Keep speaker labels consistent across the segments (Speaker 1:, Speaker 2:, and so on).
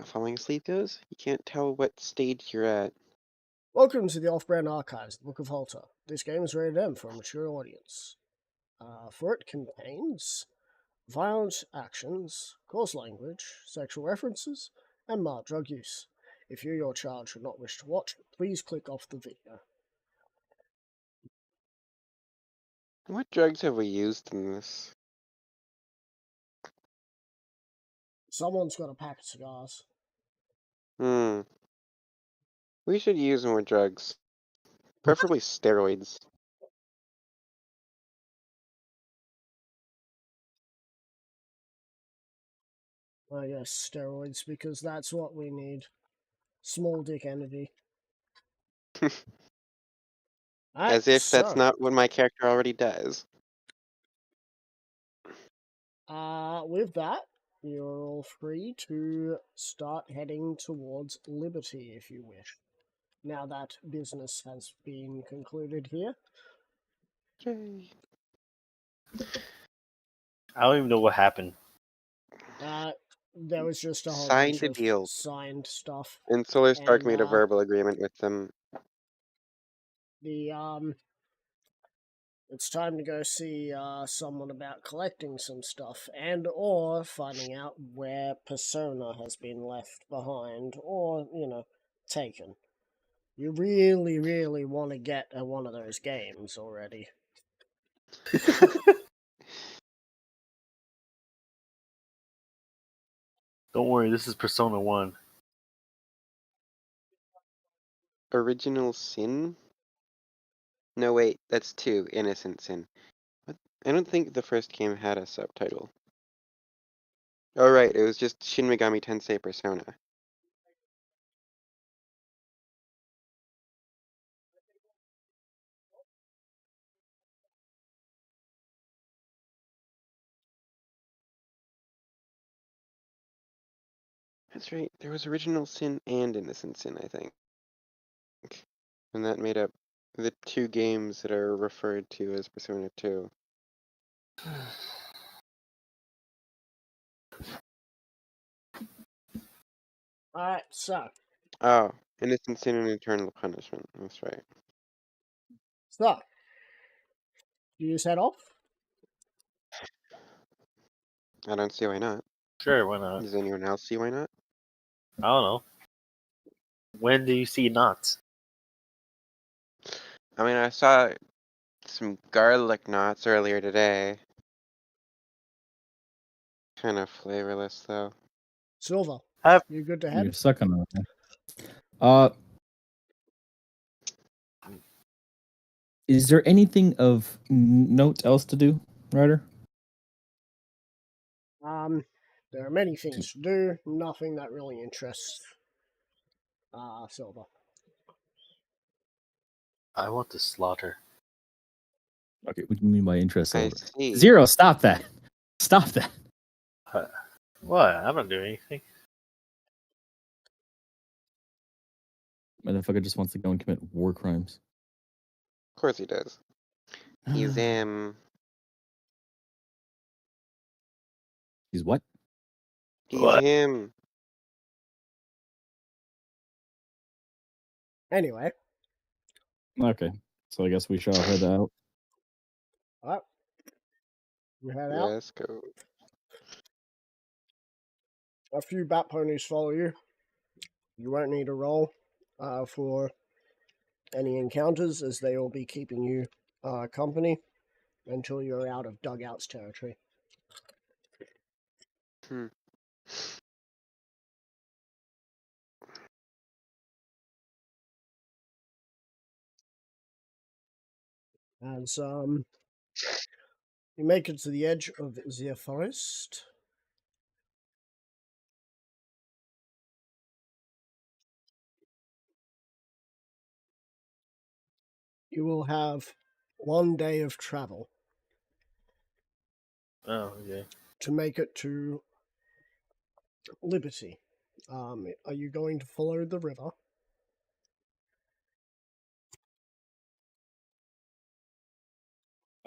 Speaker 1: falling asleep goes, you can't tell what stage you're at.
Speaker 2: Welcome to the Off-Brand Archives, the Book of Halter. This game is rated M for a mature audience. For it contains violent actions, coarse language, sexual references, and mild drug use. If you or your child should not wish to watch, please click off the video.
Speaker 1: What drugs have we used in this?
Speaker 2: Someone's got a pack of cigars.
Speaker 1: We should use more drugs. Preferably steroids.
Speaker 2: I guess steroids, because that's what we need. Small dick energy.
Speaker 1: As if that's not what my character already does.
Speaker 2: With that, you're all free to start heading towards Liberty if you wish. Now that business has been concluded here.
Speaker 1: Yay.
Speaker 3: I don't even know what happened.
Speaker 2: There was just a whole
Speaker 1: Signed
Speaker 2: bunch
Speaker 1: a
Speaker 2: of
Speaker 1: deal.
Speaker 2: signed stuff.
Speaker 1: And Solar Stark
Speaker 2: And,
Speaker 1: made a verbal agreement with them.
Speaker 2: It's time to go see someone about collecting some stuff and or finding out where Persona has been left behind or, taken. You really, really want to get one of those games already.
Speaker 3: Don't worry, this is Persona 1.
Speaker 1: Original Sin? No, wait, that's 2. Innocent Sin. What? I don't think the first game had a subtitle. Oh, right, it was just Shin Megami Tensei Persona. That's right, there was Original Sin and Innocent Sin, I think. And that made up the 2 games that are referred to as Persona 2.
Speaker 2: Alright, so.
Speaker 1: Oh, Innocent Sin and Eternal Punishment, that's right.
Speaker 2: So. Do you just head off?
Speaker 1: I don't see why not.
Speaker 3: Sure, why not?
Speaker 1: Does anyone else see why not?
Speaker 3: I don't know. When do you see knots?
Speaker 1: I mean, I saw some garlic knots earlier today. Kind of flavorless, though.
Speaker 2: Silver, you good to head?
Speaker 4: You're sucking on it. Is there anything of note else to do, Ryder?
Speaker 2: There are many things to do. Nothing that really interests Silver.
Speaker 3: I want to slaughter.
Speaker 4: Okay, what do you mean by interest?
Speaker 1: I see.
Speaker 4: Zero, stop that. Stop that.
Speaker 3: What? I'm not doing anything.
Speaker 4: Motherfucker just wants to go and commit war crimes.
Speaker 1: Of course he does. He's
Speaker 4: He's what?
Speaker 1: He's
Speaker 3: What?
Speaker 1: him.
Speaker 2: Anyway.
Speaker 4: Okay, so I guess we shall head out.
Speaker 2: Alright. You head out.
Speaker 1: Let's go.
Speaker 2: A few bat ponies follow you. You won't need a roll for any encounters, as they will be keeping you company until you're out of Dugout's territory. As you make it to the edge of the forest, you will have 1 day of travel.
Speaker 3: Oh, okay.
Speaker 2: To make it to Liberty. Are you going to follow the river?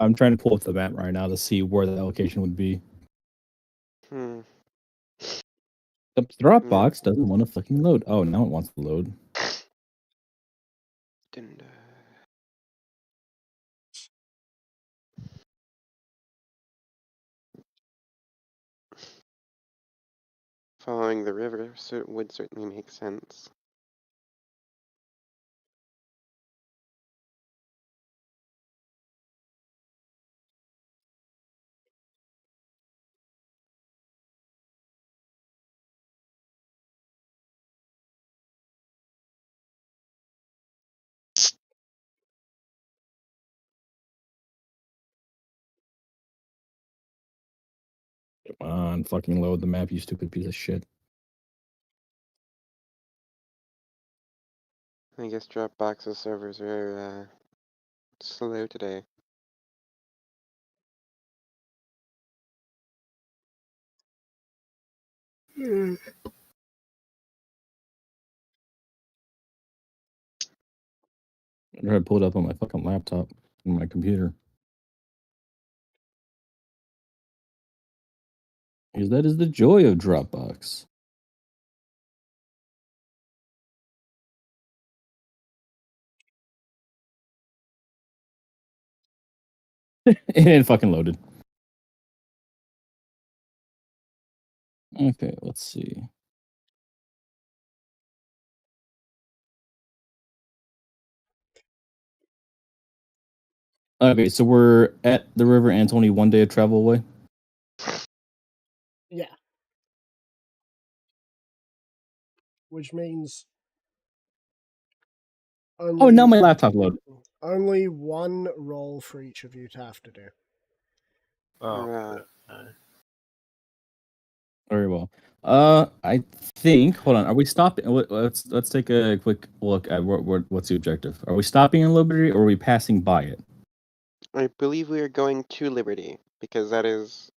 Speaker 4: I'm trying to pull up the map right now to see where the location would be. The Dropbox doesn't want to fucking load. Oh, now it wants to load.
Speaker 1: Didn't, Following the river would certainly make sense.
Speaker 4: Come on, fucking load the map, you stupid piece of shit.
Speaker 1: I guess Dropbox's servers are slow today.
Speaker 4: I tried to pull it up on my fucking laptop on my computer. Because that is the joy of Dropbox. It fucking loaded. Okay, let's see. Okay, so we're at the river and it's only 1 day of travel away.
Speaker 2: Yeah. Which means
Speaker 4: Oh, now my laptop loaded.
Speaker 2: only one roll for each of you to have to do.
Speaker 3: Oh.
Speaker 1: Hurrah.
Speaker 4: Very well. I think. Hold on. Are we stopping? Let's take a quick look at what's the objective. Are we stopping in Liberty or are we passing by it?
Speaker 1: I believe we are going to Liberty, because that is...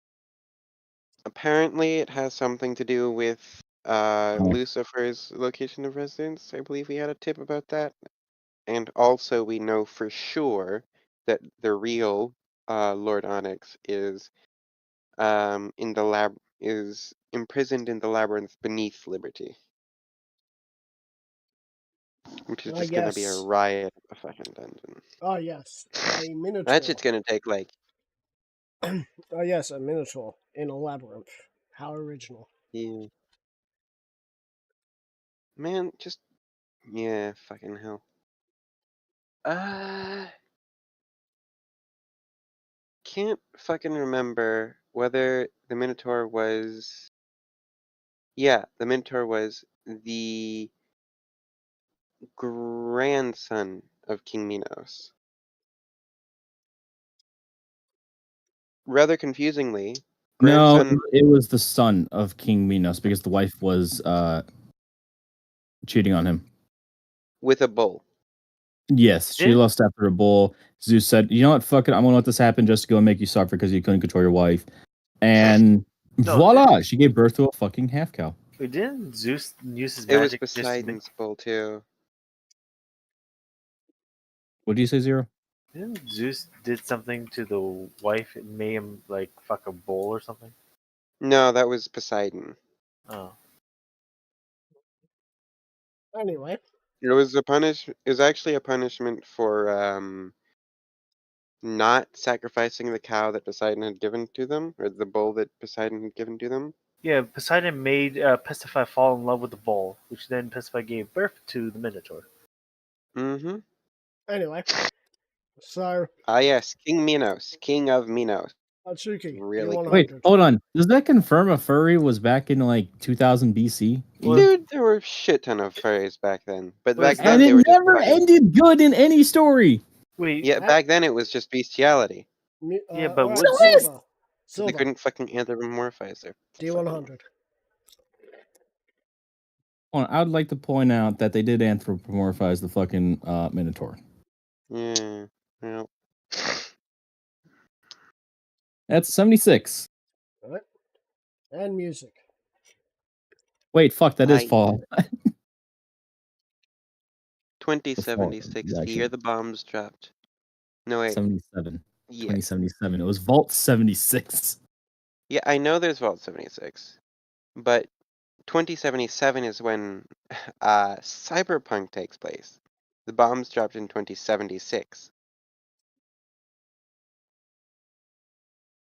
Speaker 1: Apparently it has something to do with Lucifer's location of residence. I believe we had a tip about that. And also we know for sure that the real Lord Onyx is is imprisoned in the labyrinth beneath Liberty. Which is
Speaker 2: I
Speaker 1: just gonna be a
Speaker 2: guess.
Speaker 1: riot of a fucking dungeon.
Speaker 2: Oh yes, a minotaur.
Speaker 1: That shit's gonna take like...
Speaker 2: Oh yes, a minotaur in a labyrinth. How original.
Speaker 1: Yeah. Man, just... Yeah, fucking hell. Can't fucking remember whether the Minotaur was... Yeah, the Minotaur was the grandson of King Minos. Rather confusingly,
Speaker 4: No,
Speaker 1: grandson
Speaker 4: it was the son of King Minos because the wife was cheating on him.
Speaker 1: with a bull.
Speaker 4: Yes, she
Speaker 3: Yeah.
Speaker 4: lost after a bull. Zeus said, "You know what? Fuck it. I'm gonna let this happen just to go and make you suffer because you couldn't control your wife." And
Speaker 3: No,
Speaker 4: voila, she gave birth to a fucking half cow.
Speaker 3: Wait, didn't Zeus use his
Speaker 1: It was
Speaker 3: magic just to make...
Speaker 1: Poseidon's bull too.
Speaker 4: What do you say, Zero?
Speaker 3: Didn't Zeus did something to the wife and made him like fuck a bull or something?
Speaker 1: No, that was Poseidon.
Speaker 3: Oh.
Speaker 2: Anyway,
Speaker 1: It was it was actually a punishment for not sacrificing the cow that Poseidon had given to them, or the bull that Poseidon had given to them.
Speaker 3: Yeah, Poseidon made Pasiphae fall in love with the bull, which then Pasiphae gave birth to the Minotaur.
Speaker 1: Mm-hmm.
Speaker 2: anyway. So,
Speaker 1: Ah yes, King Minos, King of Minos.
Speaker 2: Atsuki,
Speaker 1: Really
Speaker 2: D100.
Speaker 4: Wait, hold on. Does that confirm a furry was back in like 2000 BC?
Speaker 3: Well,
Speaker 1: Dude, there were a shit ton of furries back then. But
Speaker 3: Well,
Speaker 1: back
Speaker 3: it's
Speaker 1: then
Speaker 4: And
Speaker 1: they
Speaker 4: it
Speaker 1: were just
Speaker 4: never
Speaker 1: fucking...
Speaker 4: ended good in any story.
Speaker 3: Wait,
Speaker 1: Yeah, back then it was just bestiality.
Speaker 3: Yeah, but
Speaker 2: alright,
Speaker 3: what's-
Speaker 4: Still is!
Speaker 2: Silver.
Speaker 1: So they
Speaker 2: Silver.
Speaker 1: couldn't fucking anthropomorphize their
Speaker 2: D100.
Speaker 4: Hold on, I would like to point out that they did anthropomorphize the fucking Minotaur.
Speaker 1: Yeah. Well.
Speaker 4: That's 76.
Speaker 2: Alright. And music.
Speaker 4: Wait, fuck, that is
Speaker 1: I-
Speaker 4: fall.
Speaker 1: 2076, the year
Speaker 4: actually.
Speaker 1: the bombs dropped. No wait.
Speaker 4: 77.
Speaker 1: Yeah.
Speaker 4: 2077. It was Vault 76.
Speaker 1: Yeah, I know there's Vault 76. But 2077 is when Cyberpunk takes place. The bombs dropped in 2076.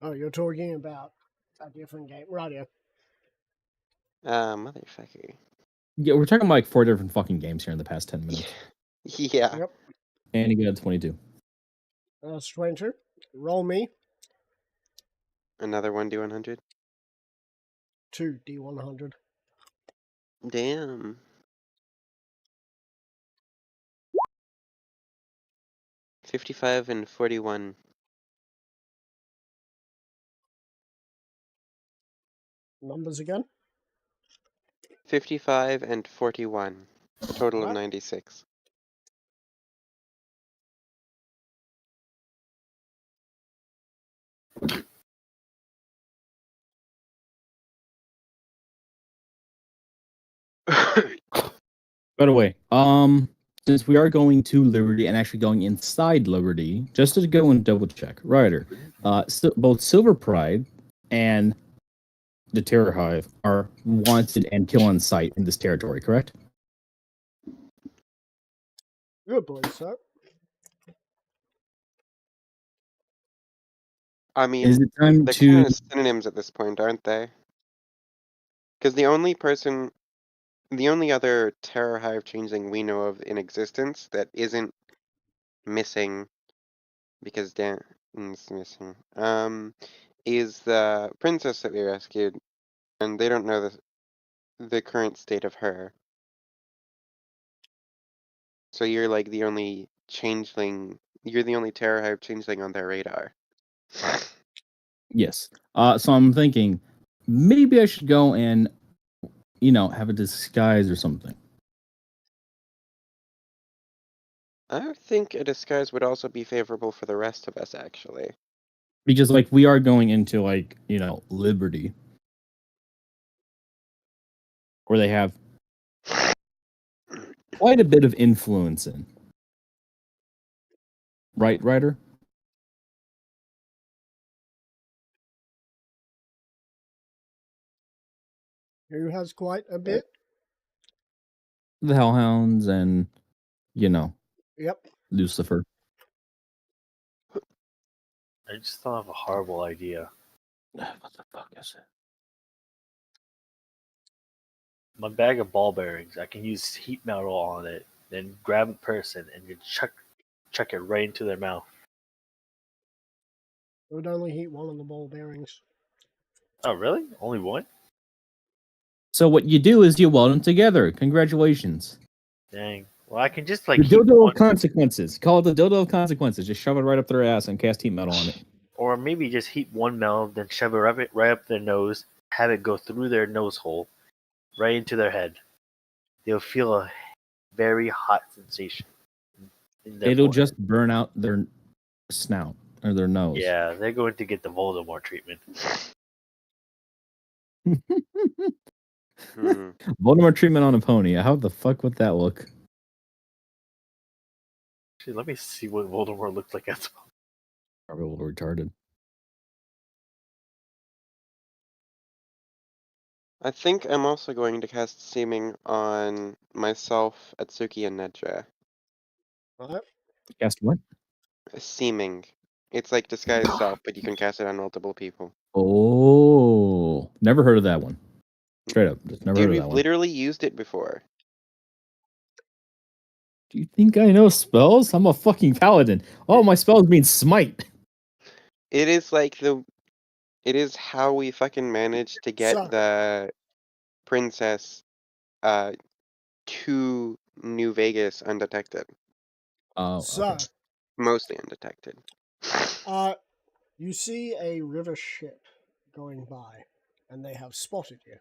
Speaker 2: Oh, you're talking about a different game. Right, yeah.
Speaker 1: Motherfucker.
Speaker 4: Yeah, we're talking about like 4 different fucking games here in the past 10 minutes.
Speaker 1: Yeah.
Speaker 2: Yep.
Speaker 4: And you got 22.
Speaker 2: That's 22. Roll me
Speaker 1: Another 1d100.
Speaker 2: 2 D100.
Speaker 1: Damn. $55 and $41.
Speaker 2: Numbers again.
Speaker 1: 55 and 41. Total of
Speaker 2: Right.
Speaker 1: 96.
Speaker 4: By the way, since we are going to Liberty and actually going inside Liberty, just to go and double check, Ryder, both Silver Pride and the Terror Hive are wanted and kill on sight in this territory, correct?
Speaker 2: Good believe so.
Speaker 1: I
Speaker 4: Is
Speaker 1: mean,
Speaker 4: it time
Speaker 1: they're
Speaker 4: to?
Speaker 1: kind of synonyms at this point, aren't they? Because the only other Terror Hive changeling we know of in existence that isn't missing because Dan's missing, is the princess that we rescued, and they don't know the current state of her. So you're like the only changeling. You're the only Terror Hive changeling on their radar.
Speaker 4: Yes. So I'm thinking maybe I should go and, have a disguise or something.
Speaker 1: I think a disguise would also be favorable for the rest of us, actually.
Speaker 4: Because like we are going into like, Liberty. Where they have quite a bit of influence in. Right, Ryder?
Speaker 2: Who has quite a bit?
Speaker 4: The Hellhounds and,
Speaker 2: Yep.
Speaker 4: Lucifer.
Speaker 3: I just thought of a horrible idea.
Speaker 4: What the fuck is it?
Speaker 3: My bag of ball bearings, I can use heat metal on it, then grab a person and then chuck it right into their mouth.
Speaker 2: It would only heat one of the ball bearings.
Speaker 3: Oh, really? Only one?
Speaker 4: So what you do is you weld them together. Congratulations.
Speaker 3: Dang. Well, I can just
Speaker 4: The
Speaker 3: like heat
Speaker 4: dildo
Speaker 3: one,
Speaker 4: of consequences. Call it the dildo of consequences. Just shove it right up their ass and cast heat metal on it.
Speaker 3: or maybe just heat one metal, then shove it right up their nose, have it go through their nose hole, right into their head. They'll feel a very hot sensation in their
Speaker 4: It'll
Speaker 3: forehead.
Speaker 4: just burn out their snout or their nose.
Speaker 3: Yeah, they're going to get the Voldemort treatment.
Speaker 4: Voldemort treatment on a pony. How the fuck would that look?
Speaker 3: Actually, let me see what Voldemort looks like as well.
Speaker 4: Probably a little retarded.
Speaker 1: I think I'm also going to cast Seeming on myself, Atsuki, and Nedra.
Speaker 2: Right?
Speaker 4: Cast what?
Speaker 1: Seeming. It's like disguise self, but you can cast it on multiple people.
Speaker 4: Oh, never heard of that one. Straight up, just never
Speaker 1: Dude,
Speaker 4: heard of
Speaker 1: we've
Speaker 4: that one.
Speaker 1: literally used it before.
Speaker 4: Do you think I know spells? I'm a fucking paladin. Oh, my spells mean smite.
Speaker 1: It is like it is how we fucking managed to get
Speaker 2: So-
Speaker 1: the princess to New Vegas undetected.
Speaker 4: Oh,
Speaker 2: So,
Speaker 4: okay.
Speaker 1: Mostly undetected.
Speaker 2: you see a river ship going by, and they have spotted you.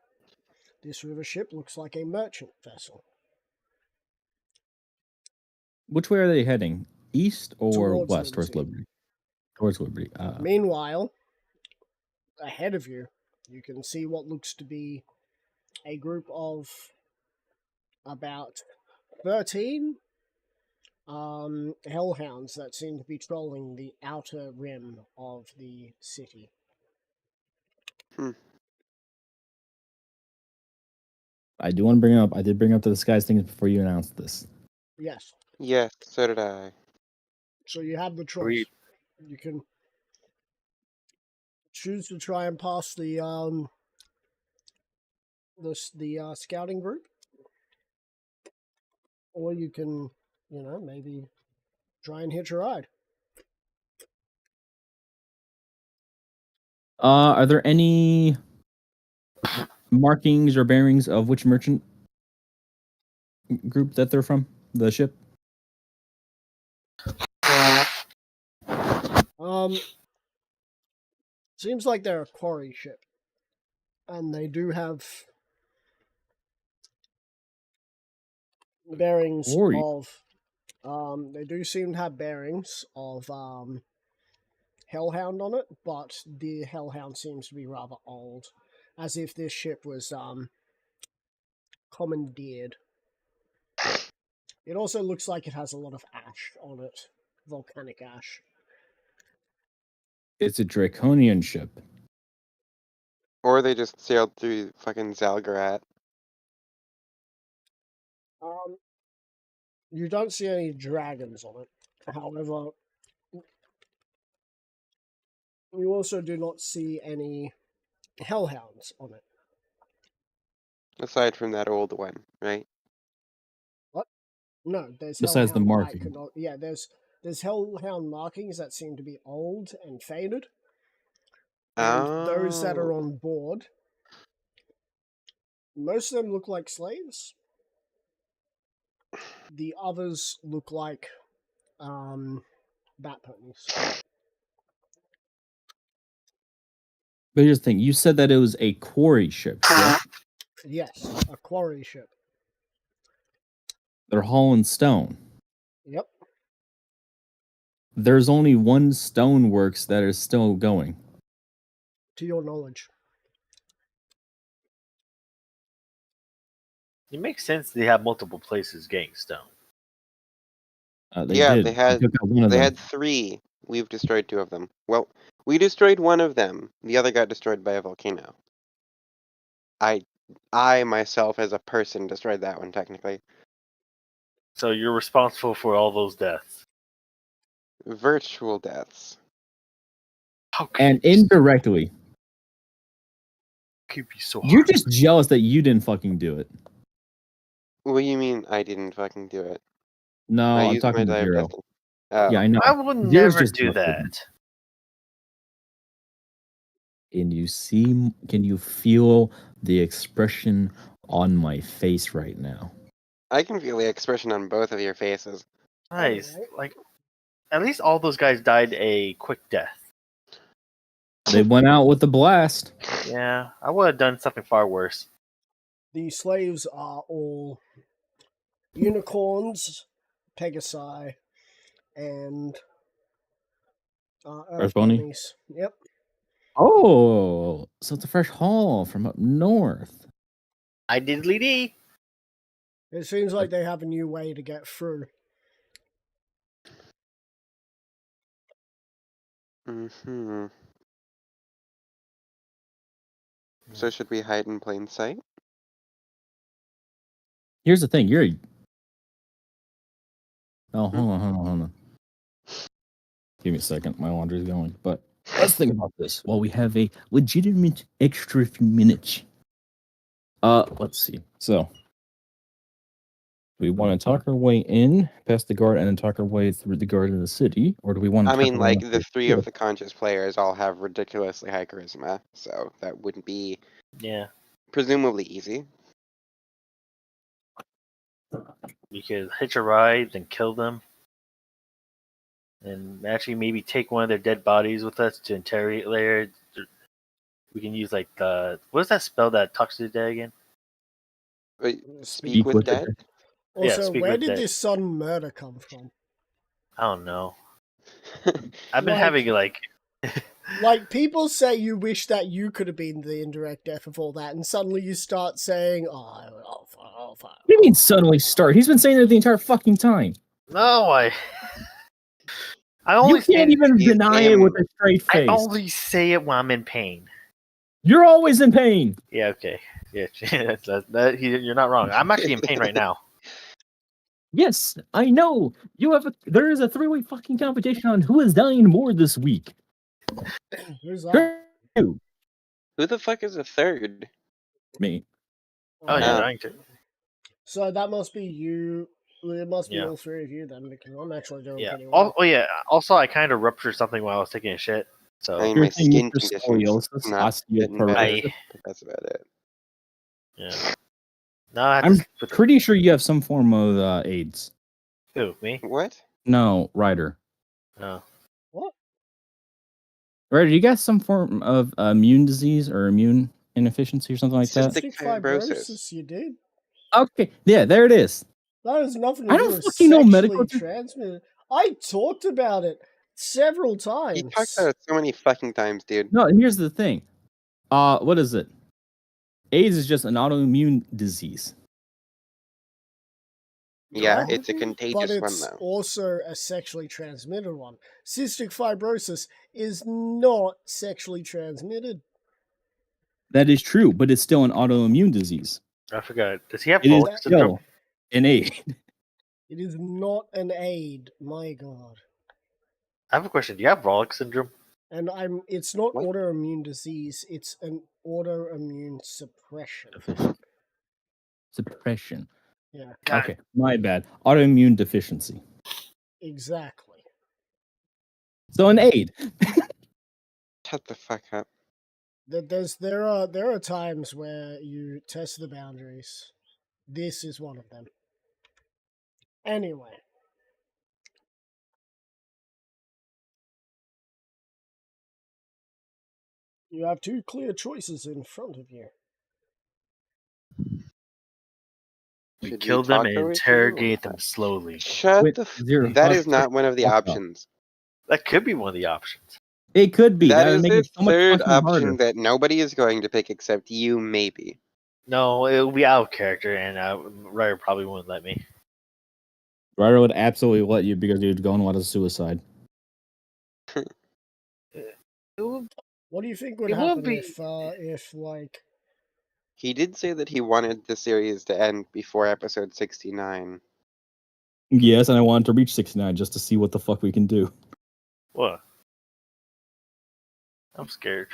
Speaker 2: This river ship looks like a merchant vessel.
Speaker 4: Which way are they heading? East or
Speaker 2: Towards
Speaker 4: west? Towards
Speaker 2: Liberty.
Speaker 4: Liberty. Towards Liberty.
Speaker 2: Meanwhile, ahead of you, you can see what looks to be a group of about 13 hellhounds that seem to be trolling the outer rim of the city.
Speaker 4: I do want to bring up. I did bring up the disguise things before you announced this.
Speaker 2: Yes.
Speaker 1: Yes, so did I.
Speaker 2: So you have the choice.
Speaker 3: Agreed.
Speaker 2: You can choose to try and pass the scouting group, or you can, maybe try and hitch a ride.
Speaker 4: Are there any markings or bearings of which merchant group that they're from? The ship?
Speaker 2: Seems like they're a quarry ship, and they do have bearings
Speaker 4: Quarry.
Speaker 2: of. They do seem to have bearings of Hellhound on it, but the Hellhound seems to be rather old, as if this ship was commandeered. It also looks like it has a lot of ash on it, volcanic ash.
Speaker 4: It's a draconian ship.
Speaker 1: Or they just sailed through fucking Zalgarat.
Speaker 2: You don't see any dragons on it. However, you also do not see any hellhounds on it.
Speaker 1: Aside from that old one, right?
Speaker 2: What? No, there's
Speaker 4: Besides the
Speaker 2: hellhound
Speaker 4: marking.
Speaker 2: yeah, there's hellhound markings that seem to be old and faded. And those that are
Speaker 1: Oh.
Speaker 2: on board, most of them look like slaves. The others look like bat ponies.
Speaker 4: But here's the thing: you said that it was a quarry ship. Correct?
Speaker 2: Yes, a quarry ship.
Speaker 4: They're hauling stone.
Speaker 2: Yep.
Speaker 4: There's only one stoneworks that is still going.
Speaker 2: To your knowledge.
Speaker 3: It makes sense they have multiple places getting stone.
Speaker 4: They
Speaker 1: Yeah,
Speaker 4: did.
Speaker 1: they had
Speaker 4: took out one of
Speaker 1: they
Speaker 4: them.
Speaker 1: had 3. We've destroyed 2 of them. Well, we destroyed one of them. The other got destroyed by a volcano. I myself as a person destroyed that one technically.
Speaker 3: So you're responsible for all those deaths.
Speaker 1: Virtual deaths.
Speaker 3: How can
Speaker 4: And
Speaker 3: you
Speaker 4: indirectly,
Speaker 3: be so
Speaker 4: you're
Speaker 3: hard?
Speaker 4: just jealous that you didn't fucking do it.
Speaker 1: What do you mean I didn't fucking do it?
Speaker 4: No,
Speaker 1: I
Speaker 4: I'm
Speaker 1: used my
Speaker 4: talking to
Speaker 1: die of
Speaker 4: Zero.
Speaker 1: destiny. Oh.
Speaker 4: Yeah, I know.
Speaker 3: I would
Speaker 4: Zero's
Speaker 3: never
Speaker 4: just
Speaker 3: do
Speaker 4: frustrated.
Speaker 3: that.
Speaker 4: And you see, can you feel the expression on my face right now?
Speaker 1: I can feel the expression on both of your faces.
Speaker 3: Nice.
Speaker 2: Alright.
Speaker 3: Like, at least all those guys died a quick death.
Speaker 4: They went out with the blast.
Speaker 3: Yeah, I would have done something far worse.
Speaker 2: The slaves are all unicorns, pegasi, and earth
Speaker 4: Pony?
Speaker 2: ponies. Yep.
Speaker 4: Oh, so it's a fresh haul from up north.
Speaker 3: I diddly dee.
Speaker 2: It seems like they have a new way to get through.
Speaker 1: Mm-hmm. So should we hide in plain sight?
Speaker 4: Here's the thing, you're. Oh, hold on. Give me a second. My laundry's going. But let's think about this while we have a legitimate extra few minutes. Let's see. So, do we want to talk our way in past the guard and then talk our way through the guard in the city, or do we want to?
Speaker 1: I mean,
Speaker 4: our way
Speaker 1: like,
Speaker 4: up
Speaker 1: the
Speaker 4: the
Speaker 1: 3 of
Speaker 4: ship?
Speaker 1: the conscious players all have ridiculously high charisma, so that wouldn't be
Speaker 3: Yeah,
Speaker 1: presumably easy.
Speaker 3: you could hitch a ride and kill them. And actually maybe take one of their dead bodies with us to interrogate later. We can use, like, what's that spell that talks to the dead again?
Speaker 1: Wait,
Speaker 2: Speak
Speaker 1: speak with
Speaker 4: with the
Speaker 1: dead?
Speaker 2: Also,
Speaker 3: speak
Speaker 2: where
Speaker 3: with
Speaker 2: did
Speaker 3: dead.
Speaker 2: this sudden murder come from?
Speaker 3: I don't know. I've been
Speaker 2: Like-
Speaker 3: having, like...
Speaker 2: Like, people say you wish that you could have been the indirect death of all that, and suddenly you start saying, oh,
Speaker 4: What do you mean suddenly start? He's been saying that the entire fucking time.
Speaker 3: No, I
Speaker 4: You
Speaker 3: only
Speaker 4: can't
Speaker 3: say,
Speaker 4: even
Speaker 1: He's
Speaker 4: deny it with a straight
Speaker 3: I
Speaker 4: face.
Speaker 3: only say it when I'm in pain.
Speaker 4: You're always in pain.
Speaker 3: Yeah, okay. Yeah, you're not wrong. I'm actually in pain right now.
Speaker 4: Yes, I know. There is a 3-way fucking competition on who is dying more this week.
Speaker 2: Who's that?
Speaker 4: You,
Speaker 1: Who the fuck is a third?
Speaker 4: me.
Speaker 3: Oh, you're
Speaker 1: Oh.
Speaker 3: dying too.
Speaker 2: So that must be you. It must be
Speaker 3: Yeah.
Speaker 2: all three of you then, because I'm actually doing
Speaker 3: Yeah.
Speaker 2: pretty well.
Speaker 3: Oh yeah. Also, I kind of ruptured something while I was taking a shit. So
Speaker 1: I mean,
Speaker 4: You're
Speaker 1: my
Speaker 4: saying
Speaker 1: skin
Speaker 4: Mr.
Speaker 1: condition's
Speaker 4: Scoliosis,
Speaker 1: not getting better,
Speaker 4: osteoporosis.
Speaker 1: but that's about it.
Speaker 3: yeah. No, I had
Speaker 4: I'm
Speaker 3: to put
Speaker 4: pretty sure you have some form of AIDS.
Speaker 3: who me?
Speaker 1: What?
Speaker 4: No, Ryder.
Speaker 3: No.
Speaker 2: What?
Speaker 4: Ryder, you got some form of immune disease or immune inefficiency or something like that?
Speaker 1: Cystic fibrosis.
Speaker 2: You did?
Speaker 4: Okay, yeah, there it is.
Speaker 2: That has nothing to
Speaker 4: I
Speaker 2: do
Speaker 4: don't
Speaker 2: with
Speaker 4: fucking know medical
Speaker 2: sexually transmitted. I talked about it several times.
Speaker 1: He talked about it so many fucking times, dude.
Speaker 4: No, and here's the thing. What is it? AIDS is just an autoimmune disease.
Speaker 1: Yeah,
Speaker 2: But-
Speaker 1: it's a
Speaker 2: but
Speaker 1: contagious one,
Speaker 2: it's
Speaker 1: though.
Speaker 2: also a sexually transmitted one. Cystic fibrosis is not sexually transmitted.
Speaker 4: That is true, but it's still an autoimmune disease.
Speaker 3: I forgot. Does he have
Speaker 4: It is
Speaker 3: Pollock syndrome?
Speaker 4: still an AIDS.
Speaker 2: It is not an aid. My God.
Speaker 3: I have a question. Do you have Pollock syndrome?
Speaker 2: And it's not
Speaker 1: What?
Speaker 2: autoimmune disease, it's an autoimmune suppression.
Speaker 4: Suppression.
Speaker 2: Yeah,
Speaker 4: Okay, my bad. Autoimmune deficiency.
Speaker 2: exactly.
Speaker 4: So an aid.
Speaker 1: Shut the fuck up.
Speaker 2: There are times where you test the boundaries. This is one of them. Anyway. You have two clear choices in front of you.
Speaker 3: We
Speaker 1: Should
Speaker 3: kill them
Speaker 1: talk
Speaker 3: and
Speaker 1: over you or
Speaker 3: interrogate them
Speaker 1: what?
Speaker 3: slowly.
Speaker 1: Shut
Speaker 4: Wait,
Speaker 1: the
Speaker 4: zero.
Speaker 1: That
Speaker 4: Fuck,
Speaker 1: is not one of the
Speaker 4: fuck up.
Speaker 1: options.
Speaker 3: That could be one of the options.
Speaker 4: It could be.
Speaker 1: That
Speaker 4: That would
Speaker 1: is
Speaker 4: make
Speaker 1: the
Speaker 4: it so much
Speaker 1: third
Speaker 4: fucking
Speaker 1: option
Speaker 4: harder.
Speaker 1: that nobody is going to pick except you, maybe.
Speaker 3: No, it will be out of character, and Ryder probably wouldn't let me.
Speaker 4: Ryder would absolutely let you because you'd go and want a suicide.
Speaker 3: It will,
Speaker 2: What do you think would
Speaker 3: It won't
Speaker 2: happen
Speaker 3: be-
Speaker 2: if like
Speaker 1: He did say that he wanted the series to end before episode 69.
Speaker 4: Yes, and I wanted to reach 69 just to see what the fuck we can do.
Speaker 3: what? I'm scared.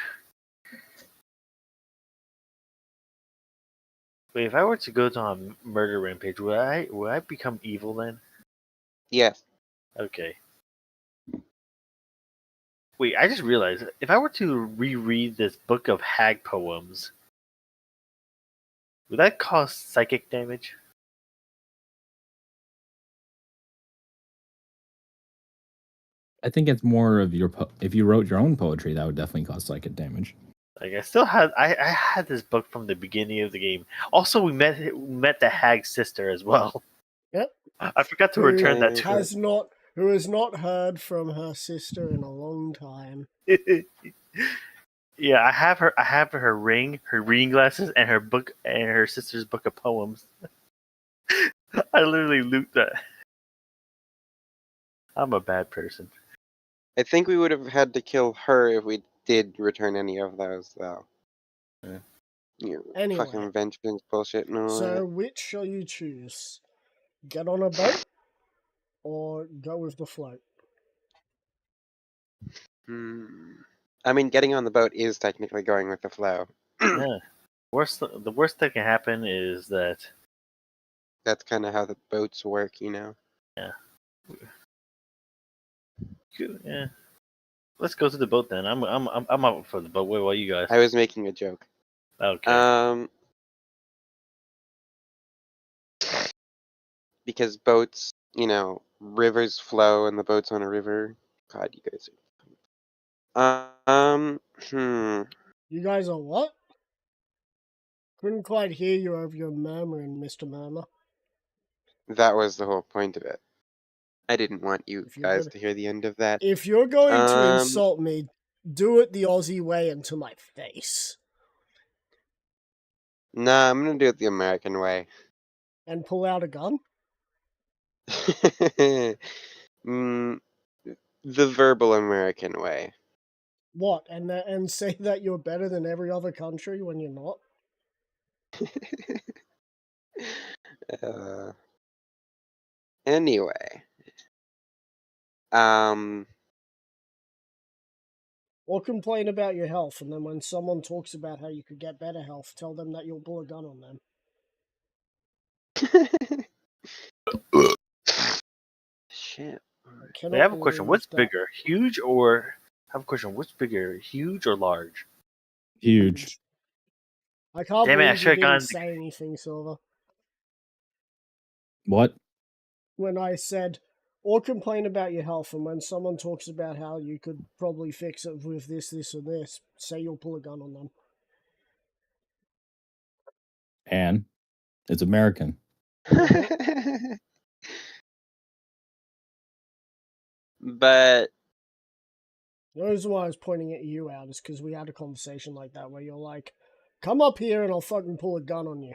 Speaker 3: Wait, if I were to go to a murder rampage, would I become evil then?
Speaker 1: Yes.
Speaker 3: Okay. Wait, I just realized if I were to reread this book of hag poems, would that cause psychic damage?
Speaker 4: I think it's more of if you wrote your own poetry, that would definitely cause psychic damage.
Speaker 3: Like I had this book from the beginning of the game. Also, we met the hag sister as well.
Speaker 2: Yep.
Speaker 3: I forgot to return that to
Speaker 2: who has not heard from her sister in a long time.
Speaker 3: her. Yeah, I have her ring, her reading glasses, and her book, and her sister's book of poems. I literally loot that. I'm a bad person.
Speaker 1: I think we would have had to kill her if we did return any of those, though.
Speaker 3: Yeah.
Speaker 1: You
Speaker 2: Anyway.
Speaker 1: fucking vengeance bullshit and all
Speaker 2: So
Speaker 1: that.
Speaker 2: which shall you choose? Get on a boat or go with the float?
Speaker 1: I mean, getting on the boat is technically going with the flow.
Speaker 3: Yeah. The worst that can happen is that.
Speaker 1: That's kind of how the boats work, you know?
Speaker 3: Yeah. Yeah. Let's go to the boat then. I'm up for the boat. What about you guys?
Speaker 1: I was making a joke.
Speaker 3: Okay.
Speaker 1: Because boats, you know, rivers flow and the boat's on a river. God, you guys are...
Speaker 2: You guys are what? Couldn't quite hear you over your murmuring, Mr. Murmur.
Speaker 1: That was the whole point of it. I didn't want you
Speaker 2: If you're
Speaker 1: guys
Speaker 2: gonna-
Speaker 1: to hear the end of that.
Speaker 2: If you're going to
Speaker 1: Um,
Speaker 2: insult me, do it the Aussie way and to my face.
Speaker 1: Nah, I'm gonna do it the American way.
Speaker 2: And pull out a gun?
Speaker 1: mm, the verbal American way.
Speaker 2: What? And say that you're better than every other country when you're not?
Speaker 1: Anyway.
Speaker 2: Or complain about your health, and then when someone talks about how you could get better health, tell them that you'll pull a gun on them.
Speaker 1: Shit.
Speaker 2: I
Speaker 3: I
Speaker 2: cannot
Speaker 3: have a question. What's
Speaker 2: believe that-
Speaker 3: bigger, huge or? I have a question. What's bigger, huge or large?
Speaker 4: Huge.
Speaker 2: I can't
Speaker 3: Damn it! I
Speaker 2: believe
Speaker 3: should
Speaker 2: you
Speaker 3: have
Speaker 2: didn't
Speaker 3: gone.
Speaker 2: say anything, Silver.
Speaker 4: What?
Speaker 2: When I said, or complain about your health, and when someone talks about how you could probably fix it with this, this, or this, say you'll pull a gun on them.
Speaker 4: And it's American.
Speaker 1: But
Speaker 2: The reason why I was pointing at you out is because we had a conversation like that where you're like, come up here and I'll fucking pull a gun on you.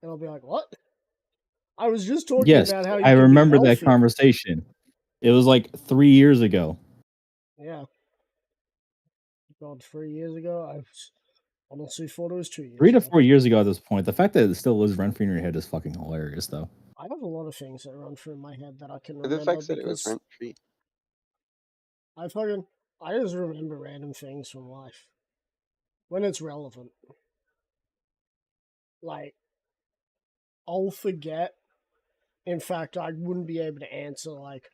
Speaker 2: And I'll be like, what? I was just talking
Speaker 4: Yes,
Speaker 2: about how you
Speaker 4: I
Speaker 2: could
Speaker 4: remember
Speaker 2: be
Speaker 4: that
Speaker 2: healthy.
Speaker 4: conversation. It was like 3 years ago.
Speaker 2: Yeah. God, 3 years ago? I honestly thought it was 2 years
Speaker 4: 3 to
Speaker 2: ago.
Speaker 4: 4 years ago at this point. The fact that it still lives rent free in your head is fucking hilarious, though.
Speaker 2: I have a lot of things that run through my head that I can
Speaker 1: the
Speaker 2: remember
Speaker 1: fact that it was
Speaker 2: because
Speaker 1: rent free.
Speaker 2: I just remember random things from life. When it's relevant. Like, I'll forget. In fact, I wouldn't be able to answer, like,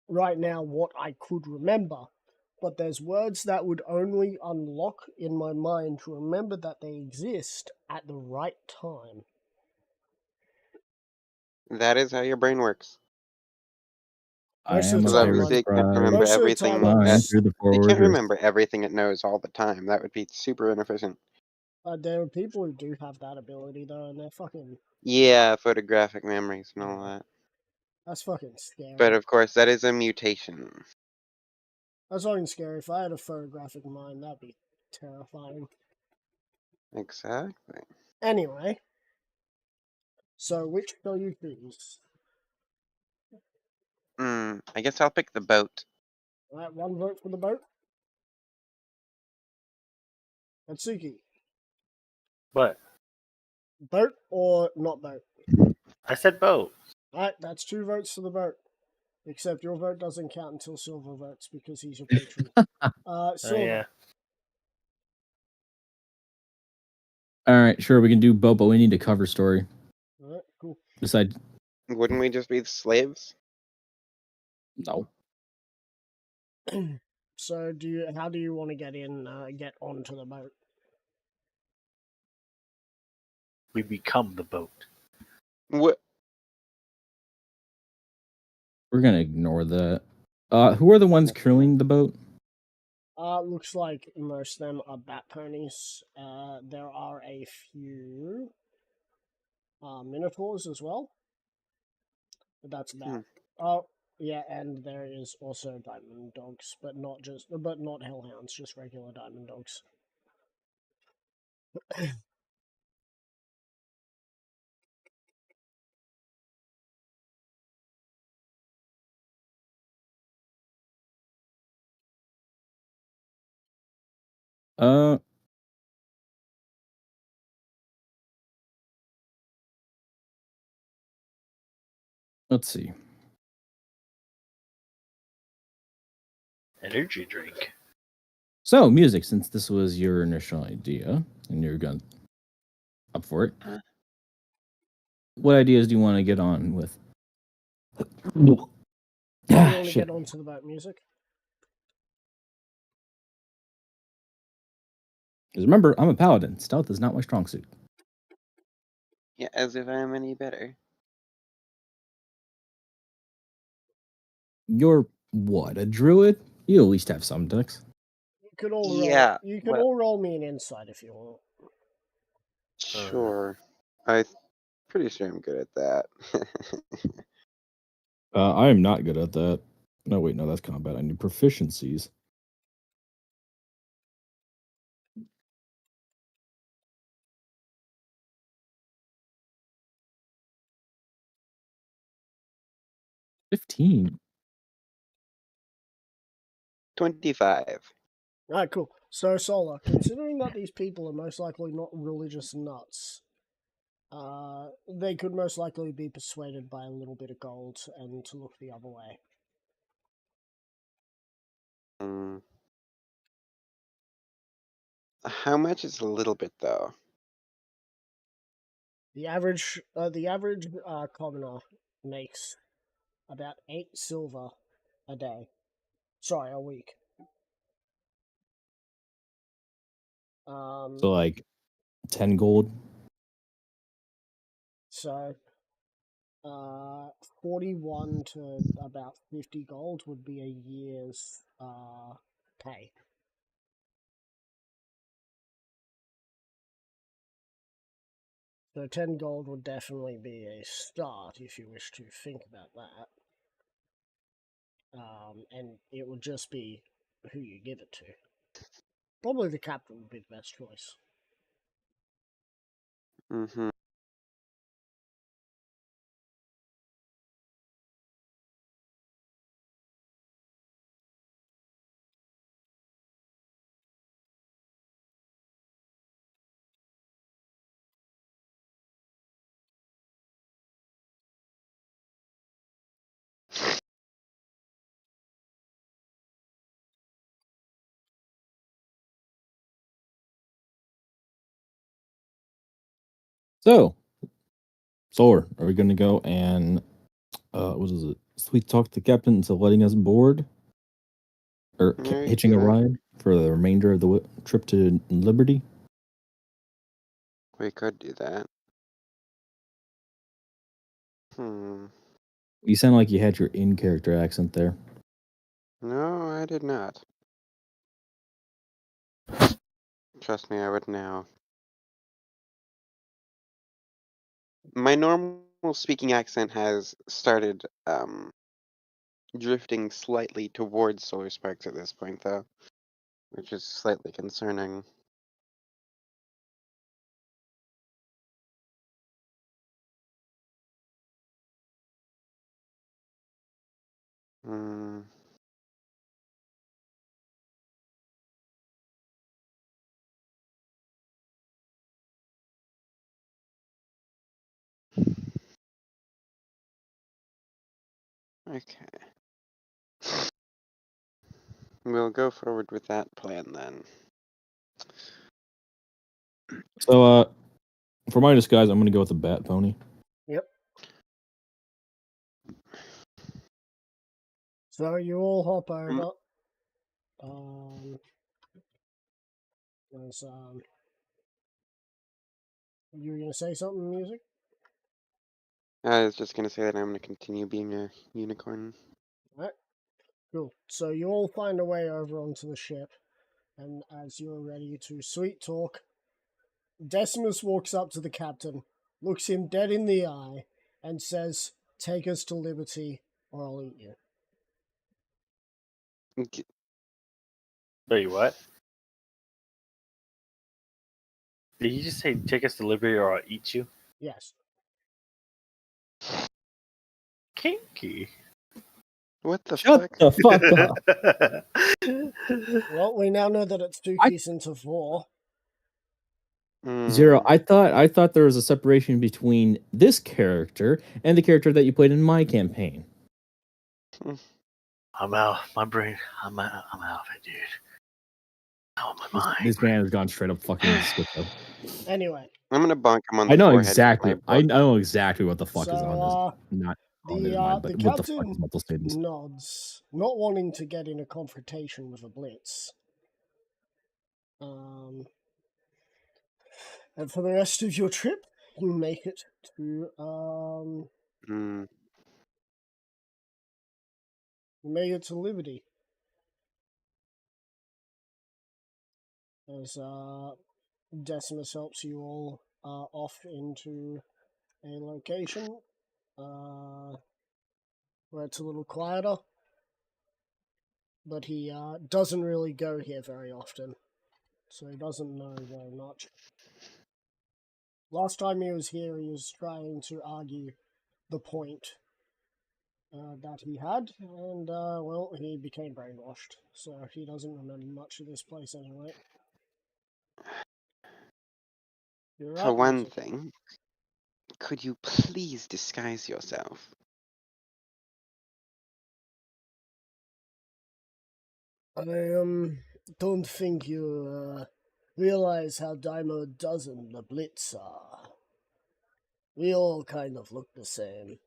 Speaker 2: right now what I could remember. But there's words that would only unlock in my mind to remember that they exist at the right time.
Speaker 1: That is how your brain works.
Speaker 4: I
Speaker 2: Most of
Speaker 4: am
Speaker 2: the
Speaker 1: Because
Speaker 4: a
Speaker 2: time,
Speaker 4: pirate
Speaker 1: obviously it can't
Speaker 4: sprite,
Speaker 1: remember
Speaker 2: Most of the
Speaker 1: everything.
Speaker 2: time,
Speaker 4: flying through the
Speaker 1: It
Speaker 4: forward
Speaker 1: can't
Speaker 4: rift.
Speaker 1: remember everything it knows all the time. That would be super inefficient.
Speaker 2: there are people who do have that ability, though, and they're fucking...
Speaker 1: Yeah, photographic memories and all that.
Speaker 2: That's fucking scary.
Speaker 1: But of course, that is a mutation.
Speaker 2: That's fucking scary. If I had a photographic mind, that'd be terrifying.
Speaker 1: Exactly.
Speaker 2: Anyway. So, which shall you choose?
Speaker 1: I guess I'll pick the boat.
Speaker 2: Alright, one vote for the boat. Atsuki.
Speaker 3: What?
Speaker 2: Boat or not boat?
Speaker 3: I said boat.
Speaker 2: Alright, that's 2 votes for the boat. Except your vote doesn't count until Silver votes because he's your patron. Silver.
Speaker 3: Yeah.
Speaker 4: All right, sure, we can do both, but we need a cover story.
Speaker 2: Alright, cool.
Speaker 4: Besides,
Speaker 1: Wouldn't we just be the slaves?
Speaker 4: no.
Speaker 2: So, how do you want to get onto the boat?
Speaker 3: We become the boat.
Speaker 1: What?
Speaker 4: We're gonna ignore that. Who are the ones crewing the boat?
Speaker 2: Looks like most of them are bat ponies. There are a few minotaurs as well. But that's about. Oh, yeah, and there is also diamond dogs, but not hellhounds, just regular diamond dogs.
Speaker 4: Uh, let's see.
Speaker 3: Energy drink.
Speaker 4: So, music, since this was your initial idea and you're going up for it, what ideas do you want to get on with?
Speaker 2: Do you want to
Speaker 4: Shit.
Speaker 2: get onto the boat music?
Speaker 4: Because remember, I'm a paladin. Stealth is not my strong suit.
Speaker 1: Yeah, as if I'm any better.
Speaker 4: You're what, a druid? You at least have some decks.
Speaker 2: You could all
Speaker 1: Yeah,
Speaker 2: roll. You could
Speaker 1: well-
Speaker 2: all roll me an insight if you want.
Speaker 1: Sure. I'm pretty sure I'm good at that.
Speaker 4: I am not good at that. No, wait, no, that's combat. I need proficiencies. $15.
Speaker 1: 25.
Speaker 2: Alright, cool. So, Solar, considering that these people are most likely not religious nuts, they could most likely be persuaded by a little bit of gold and to look the other way.
Speaker 1: How much is a little bit, though?
Speaker 2: The average commoner makes about 8 silver a day. Sorry, a week.
Speaker 4: So like 10 gold.
Speaker 2: So 41 to about 50 gold would be a year's pay. So 10 gold would definitely be a start if you wish to think about that. And it would just be who you give it to. Probably the captain would be the best choice.
Speaker 1: Mm-hmm.
Speaker 4: So, Solar, are we going to go and what is it? Sweet talk the captain into letting us board, or
Speaker 1: Yeah, we could
Speaker 4: hitching
Speaker 1: do
Speaker 4: a
Speaker 1: that.
Speaker 4: ride for the remainder of the trip to Liberty?
Speaker 1: We could do that. Hmm.
Speaker 4: You sound like you had your in-character accent there.
Speaker 1: No, I did not. Trust me, I would now. My normal speaking accent has started drifting slightly towards Solar Sparks at this point, though, which is slightly concerning. Hmm. Okay. We'll go forward with that plan then.
Speaker 4: So, for my disguise, I'm going to go with the Bat Pony.
Speaker 2: Yep. So you all hop over. There's, you were gonna say something, music?
Speaker 1: I was just gonna say that I'm gonna continue being a unicorn.
Speaker 2: Alright, cool. So you all find a way over onto the ship, and as you're ready to sweet talk, Decimus walks up to the captain, looks him dead in the eye, and says, "Take us to Liberty, or I'll eat you."
Speaker 3: Wait, what? Did you just say take us to liberty or I'll eat you?
Speaker 2: Yes.
Speaker 3: Kinky.
Speaker 1: What the
Speaker 4: Shut
Speaker 1: fuck?
Speaker 4: the fuck up.
Speaker 2: Well, we now know that it's 2
Speaker 4: I-
Speaker 2: keys into 4.
Speaker 4: Zero.
Speaker 1: Hmm.
Speaker 4: I thought there was a separation between this character and the character that you played in my campaign.
Speaker 3: I'm out. My brain. I'm out of it, dude. Out of my mind.
Speaker 4: This man has gone straight up fucking schizo.
Speaker 2: Anyway,
Speaker 1: I'm gonna bonk him on
Speaker 4: I
Speaker 1: the
Speaker 4: know
Speaker 1: forehead with
Speaker 4: exactly.
Speaker 1: my
Speaker 4: I
Speaker 1: book.
Speaker 4: know exactly what the fuck is on his
Speaker 2: so
Speaker 4: not on his mind,
Speaker 2: the
Speaker 4: but what the fuck
Speaker 2: captain
Speaker 4: is mental status.
Speaker 2: nods, not wanting to get in a confrontation with a blitz. And for the rest of your trip, you make it to
Speaker 1: Hmm.
Speaker 2: Liberty. As Decimus helps you all off into a location where it's a little quieter. But he doesn't really go here very often, so he doesn't know very much. Last time he was here, he was trying to argue the point that he had, and well, he became brainwashed, so he doesn't remember much of this place anyway. You're
Speaker 1: For
Speaker 2: right,
Speaker 1: one
Speaker 2: music.
Speaker 1: thing, could you please disguise yourself?
Speaker 2: I don't think you realize how Daimo dozen the Blitz are. We all kind of look the same.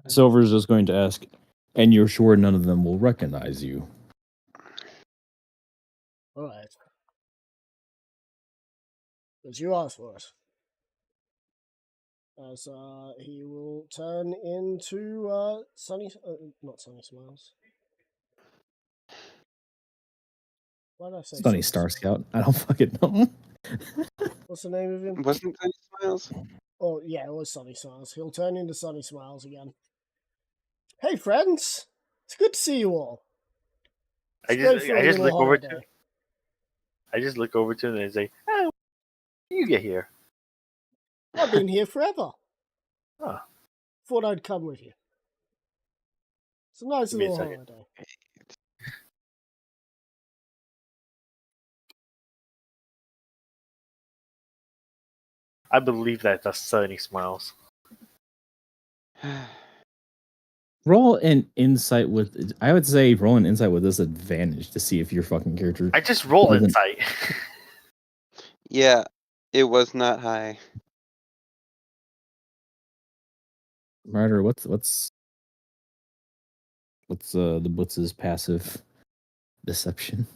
Speaker 4: Silver's just going to ask, and you're sure none of them will recognize you?
Speaker 2: All right. But you asked for it. As he will turn into not Sunny Smiles. Why did I say
Speaker 4: Sunny Star
Speaker 2: Smiles?
Speaker 4: Scout. I don't fucking know.
Speaker 2: What's the name of him?
Speaker 1: Wasn't that Smiles?
Speaker 2: Oh, yeah, it was Sunny Smiles. He'll turn into Sunny Smiles again. Hey, friends! It's good to see you all.
Speaker 3: I
Speaker 2: It's great
Speaker 3: just
Speaker 2: for
Speaker 3: I
Speaker 2: a
Speaker 3: just
Speaker 2: little
Speaker 3: look over
Speaker 2: holiday.
Speaker 3: to I just look over to him and say, "Oh, when you get here."
Speaker 2: I've been here forever.
Speaker 3: Huh.
Speaker 2: Thought I'd come with you. It's a nice
Speaker 3: Give me a
Speaker 2: little
Speaker 3: second.
Speaker 2: holiday.
Speaker 3: I believe that that's Sunny Smiles.
Speaker 4: Roll an insight with. I would say roll an insight with disadvantage to see if your fucking character.
Speaker 3: I just roll
Speaker 4: doesn't-
Speaker 3: insight.
Speaker 1: Yeah, it was not high.
Speaker 4: Ryder, what's the Blitz's passive deception?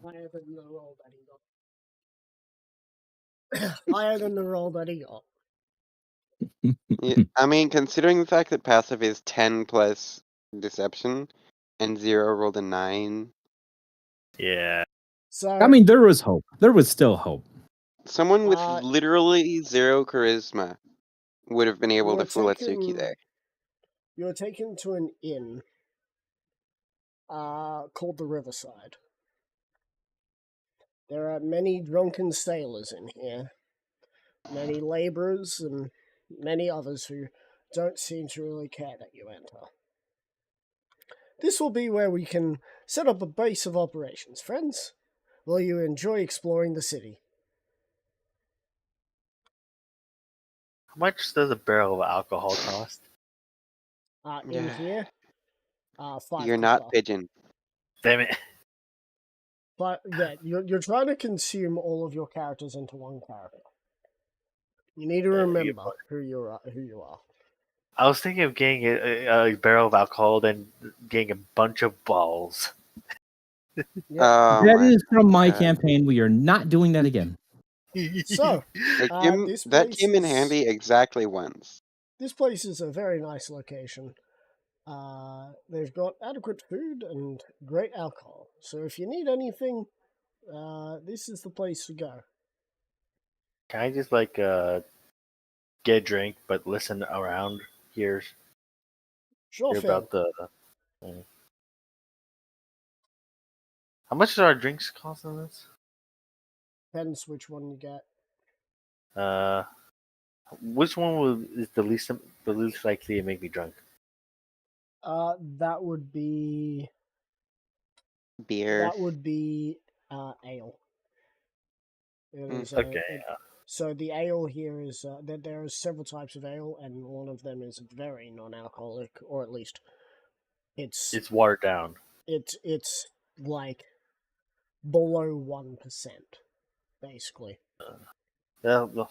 Speaker 2: Higher than the roll that he got. Higher than the roll that he got.
Speaker 1: Yeah, I mean, considering the fact that passive is 10 plus deception, and 0 rolled a 9,
Speaker 3: Yeah.
Speaker 2: So,
Speaker 4: I mean, there was hope. There was still hope.
Speaker 1: someone with
Speaker 2: Uh,
Speaker 1: literally 0 charisma would have been able to fool Atsuki there.
Speaker 2: you were taken to an inn called the Riverside. There are many drunken sailors in here, many laborers, and many others who don't seem to really care that you enter. This will be where we can set up a base of operations, friends. Will you enjoy exploring the city?
Speaker 3: How much does a barrel of alcohol cost?
Speaker 2: In here, 5
Speaker 1: You're
Speaker 2: copper.
Speaker 1: not pigeon.
Speaker 3: Damn it.
Speaker 2: But yeah, you're trying to consume all of your characters into one character. You need to remember who you are.
Speaker 3: I was thinking of getting a barrel of alcohol, then getting a bunch of balls.
Speaker 2: Yep.
Speaker 1: Oh
Speaker 4: That
Speaker 1: my
Speaker 4: is from my
Speaker 1: God.
Speaker 4: campaign. We are not doing that again.
Speaker 2: So, this
Speaker 1: That
Speaker 2: place
Speaker 1: came in
Speaker 2: is-
Speaker 1: handy exactly once.
Speaker 2: This place is a very nice location. They've got adequate food and great alcohol. So if you need anything, this is the place to go.
Speaker 3: Can I just like get a drink, but listen around here,
Speaker 2: Sure
Speaker 3: hear
Speaker 2: thing.
Speaker 3: about the. How much do our drinks cost on this?
Speaker 2: Depends which one you get.
Speaker 3: Which one is the least likely to make me drunk?
Speaker 2: That would be
Speaker 1: Beer.
Speaker 2: ale. It
Speaker 1: Mm,
Speaker 2: is
Speaker 3: Okay.
Speaker 2: so the ale here is that there are several types of ale, and one of them is very non-alcoholic, or at least
Speaker 3: It's watered down.
Speaker 2: it's like below 1%, basically.
Speaker 3: Well,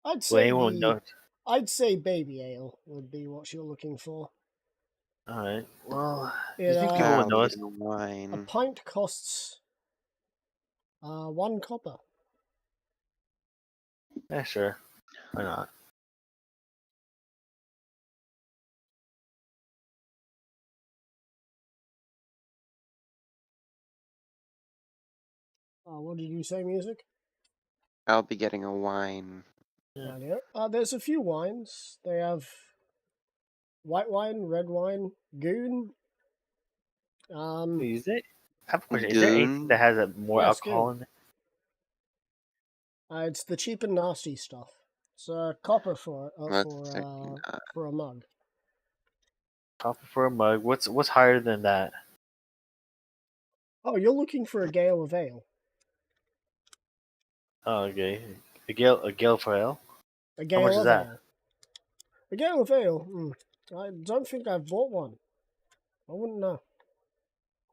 Speaker 2: I'd
Speaker 3: will
Speaker 2: say
Speaker 3: anyone know?
Speaker 2: I'd say baby ale would be what you're looking for.
Speaker 3: All right. Well, do
Speaker 2: It,
Speaker 3: you think people would know us?
Speaker 1: Italian
Speaker 2: a
Speaker 1: wine.
Speaker 2: pint costs 1 copper.
Speaker 3: Yeah, sure. Why not?
Speaker 2: What did you say, music?
Speaker 1: I'll be getting a wine.
Speaker 3: Yeah.
Speaker 2: There's a few wines. They have white wine, red wine, goon.
Speaker 3: Is it? I have a question. Is there anything
Speaker 1: Goon.
Speaker 3: that has more
Speaker 2: Yes,
Speaker 3: alcohol
Speaker 2: goon.
Speaker 3: in it?
Speaker 2: It's the cheap and nasty stuff. It's copper
Speaker 1: That's certainly not.
Speaker 2: for a mug.
Speaker 3: Copper for a mug. What's higher than that?
Speaker 2: Oh, you're looking for a gale of ale.
Speaker 3: Oh, okay. A gale for ale.
Speaker 2: A
Speaker 3: How much
Speaker 2: gale
Speaker 3: is
Speaker 2: of
Speaker 3: that?
Speaker 2: ale. A gale of ale. I don't think I've bought one. I wouldn't know.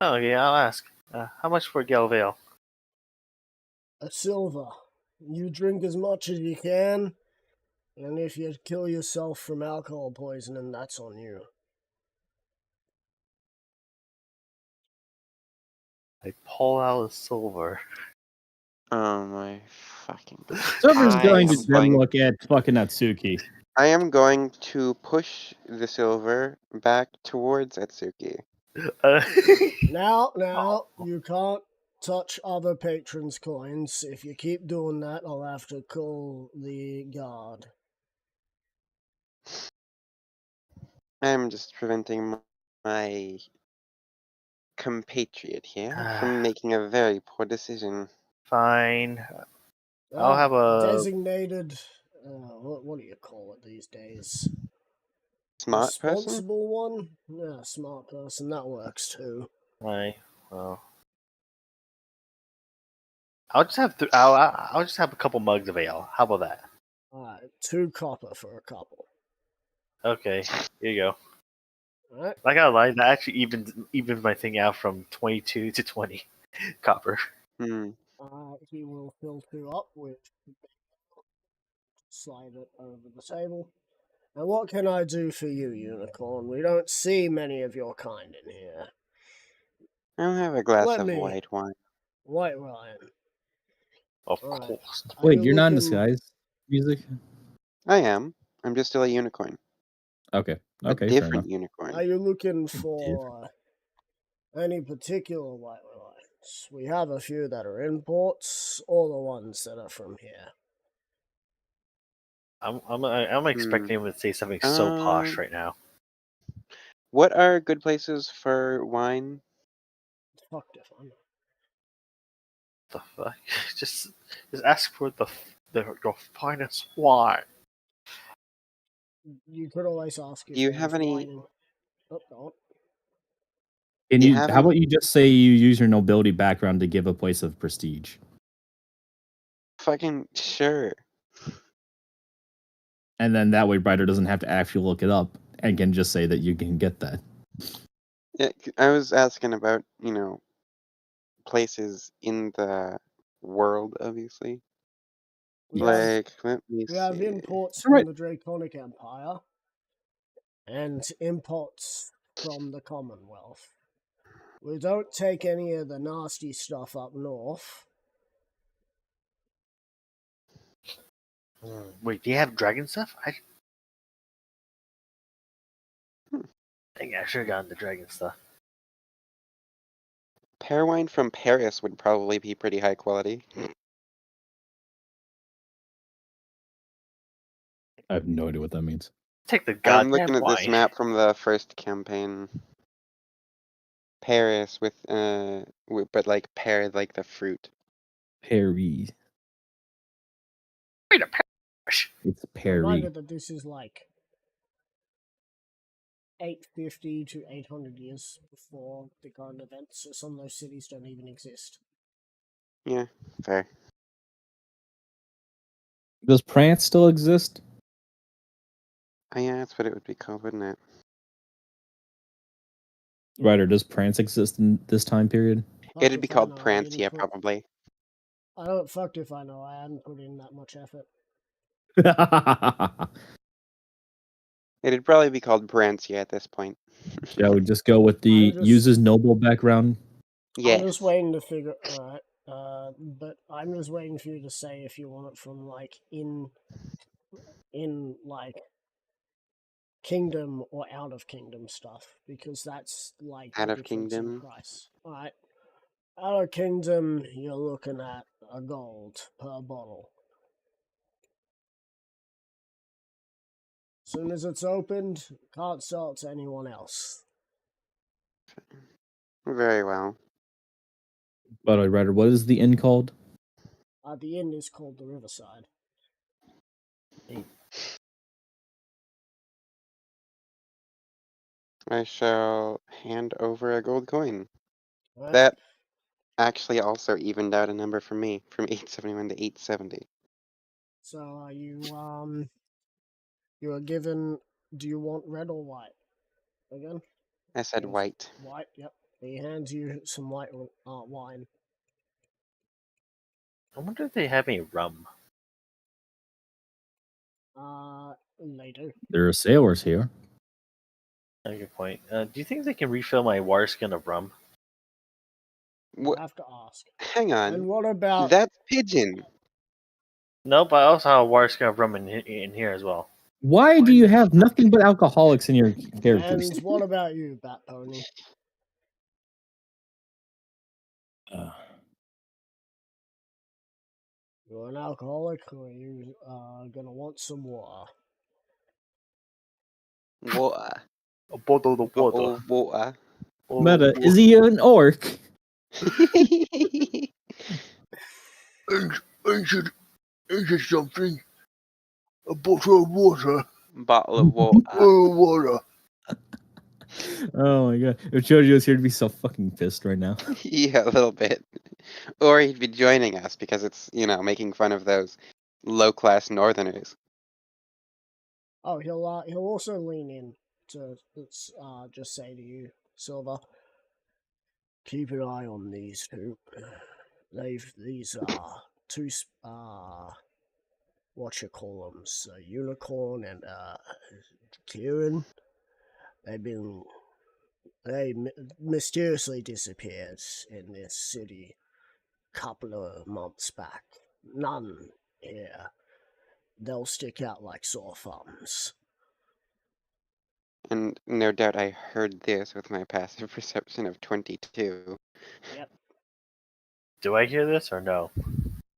Speaker 3: Oh, okay. I'll ask. How much for a gale of ale?
Speaker 2: A silver. You drink as much as you can, and if you kill yourself from alcohol poisoning, that's on you.
Speaker 3: I pull out a silver.
Speaker 1: Oh my fucking.
Speaker 4: Silver's
Speaker 1: I
Speaker 4: going to
Speaker 1: am
Speaker 4: then
Speaker 1: going.
Speaker 4: look at fucking Atsuki.
Speaker 1: I am going to push the silver back towards Atsuki.
Speaker 3: Uh,
Speaker 2: Now, you can't touch other patrons' coins. If you keep doing that, I'll have to call the guard.
Speaker 1: I'm just preventing my compatriot here from making a very poor decision.
Speaker 3: Fine. I'll have a
Speaker 2: designated. What do you call it these days?
Speaker 1: Smart person?
Speaker 2: Responsible one? Yeah, smart person. That works too.
Speaker 3: fine. Well, I'll just have I'll just have a couple mugs of ale. How about that?
Speaker 2: Alright, 2 copper for a couple.
Speaker 3: Okay, here you go.
Speaker 2: Alright,
Speaker 3: I gotta lie, that actually evens my thing out from 22 to 20 copper.
Speaker 2: he will fill 2 up with. Slide it over the table. And what can I do for you, Unicorn? We don't see many of your kind in here.
Speaker 1: I'll have a glass
Speaker 2: Let
Speaker 1: of
Speaker 2: me-
Speaker 1: white wine.
Speaker 2: White Ryan.
Speaker 3: Of
Speaker 2: Alright.
Speaker 3: course.
Speaker 2: Are
Speaker 4: Wait,
Speaker 2: you
Speaker 4: you're not in
Speaker 2: looking-
Speaker 4: disguise music?
Speaker 1: I am. I'm just still a unicorn.
Speaker 4: Okay.
Speaker 1: A
Speaker 4: Okay, fair enough.
Speaker 1: different unicorn.
Speaker 2: Are you looking for any particular white wines? We have a few that are imports, or the ones that are from here.
Speaker 3: I'm expecting him to say something so posh right now.
Speaker 1: What are good places for wine?
Speaker 2: Fuck if I know.
Speaker 3: The fuck? Just ask for your finest wine.
Speaker 2: You could always ask if
Speaker 1: Do you
Speaker 2: there's
Speaker 1: have any-
Speaker 2: wine in- Oh, go on.
Speaker 4: Can
Speaker 1: You
Speaker 4: you?
Speaker 1: haven't-
Speaker 4: How about you just say you use your nobility background to give a place of prestige,
Speaker 1: Fucking sure.
Speaker 4: and then that way Ryder doesn't have to actually look it up and can just say that you can get that.
Speaker 1: Yeah, I was asking about, places in the world, obviously.
Speaker 2: We have-
Speaker 1: Like, let me
Speaker 2: We have
Speaker 1: see.
Speaker 2: imports
Speaker 4: Right.
Speaker 2: from the Draconic Empire and imports from the Commonwealth. We don't take any of the nasty stuff up north.
Speaker 3: Wait, do you have dragon stuff?
Speaker 1: Hmm.
Speaker 3: Dang, I should have gotten the dragon stuff.
Speaker 1: Pear wine from Paris would probably be pretty high quality.
Speaker 4: I have no idea what that means.
Speaker 3: Take the
Speaker 1: I'm
Speaker 3: goddamn
Speaker 1: looking at this
Speaker 3: wine.
Speaker 1: map from the first campaign. Paris but like pear like the fruit.
Speaker 4: Perry.
Speaker 3: Wait a perish.
Speaker 4: It's Perry.
Speaker 2: Reminded that this is like 850 to 800 years before the current events, so some of those cities don't even exist.
Speaker 1: Yeah, fair.
Speaker 4: Does Prance still exist?
Speaker 1: Oh, yeah, that's what it would be called, wouldn't it?
Speaker 4: Ryder, does Prance exist in this time period?
Speaker 2: Fuck
Speaker 1: It'd be
Speaker 2: if I
Speaker 1: called
Speaker 2: know, I
Speaker 1: Prance,
Speaker 2: didn't
Speaker 1: yeah,
Speaker 2: put-
Speaker 1: probably.
Speaker 2: I don't fucked if I know. I hadn't put in that much effort.
Speaker 1: It'd probably be called Brancia at this point.
Speaker 4: Shall we just go with the
Speaker 2: I'm just-
Speaker 4: uses noble background?
Speaker 1: Yes.
Speaker 2: I'm just waiting to figure. Alright. But I'm just waiting for you to say if you want it from like in like kingdom or out of kingdom stuff, because that's like
Speaker 1: Out
Speaker 2: the
Speaker 1: of
Speaker 2: difference in
Speaker 1: kingdom.
Speaker 2: price. Alright. Out of kingdom, you're looking at a gold per bottle. Soon as it's opened, can't sell it to anyone else.
Speaker 1: Very well.
Speaker 4: By the way, Ryder, what is the inn called?
Speaker 2: The inn is called the Riverside.
Speaker 1: I shall hand over a gold coin.
Speaker 2: Right?
Speaker 1: That actually also evened out a number for me from 871 to 870.
Speaker 2: So are you are given. Do you want red or white? Again,
Speaker 1: I said
Speaker 2: Yes.
Speaker 1: white.
Speaker 2: white. Yep. He hands you some white wine.
Speaker 3: I wonder if they have any rum.
Speaker 2: Later.
Speaker 4: There are sailors here.
Speaker 3: That's a good point. Do you think they can refill my water skin of rum?
Speaker 2: You
Speaker 1: What?
Speaker 2: have to ask.
Speaker 1: Hang on.
Speaker 2: And what about?
Speaker 1: That's pigeon.
Speaker 3: No, but I also have a water skin of rum in here as well.
Speaker 4: Why do you have nothing but alcoholics in your characters?
Speaker 2: And what about you, Bat Pony?
Speaker 4: Uh,
Speaker 2: You're an alcoholic, or are you gonna want some water?
Speaker 1: Water.
Speaker 3: A bottle of water.
Speaker 1: Bottle of water.
Speaker 4: Meta, is he an orc?
Speaker 3: Ancient something. A bottle of water.
Speaker 1: Bottle of water.
Speaker 3: Water.
Speaker 4: Oh my god. If JoJo's here to be so fucking pissed right now.
Speaker 1: Yeah, a little bit. Or he'd be joining us because it's, making fun of those low-class northerners.
Speaker 2: Oh, he'll also lean in to just say to you, Silver. Keep an eye on these two. These two what you call them, Unicorn and Kieran. They mysteriously disappeared in this city a couple of months back. None here. They'll stick out like sore thumbs.
Speaker 1: And no doubt I heard this with my passive perception of 22.
Speaker 2: Yep.
Speaker 3: Do I hear this or no?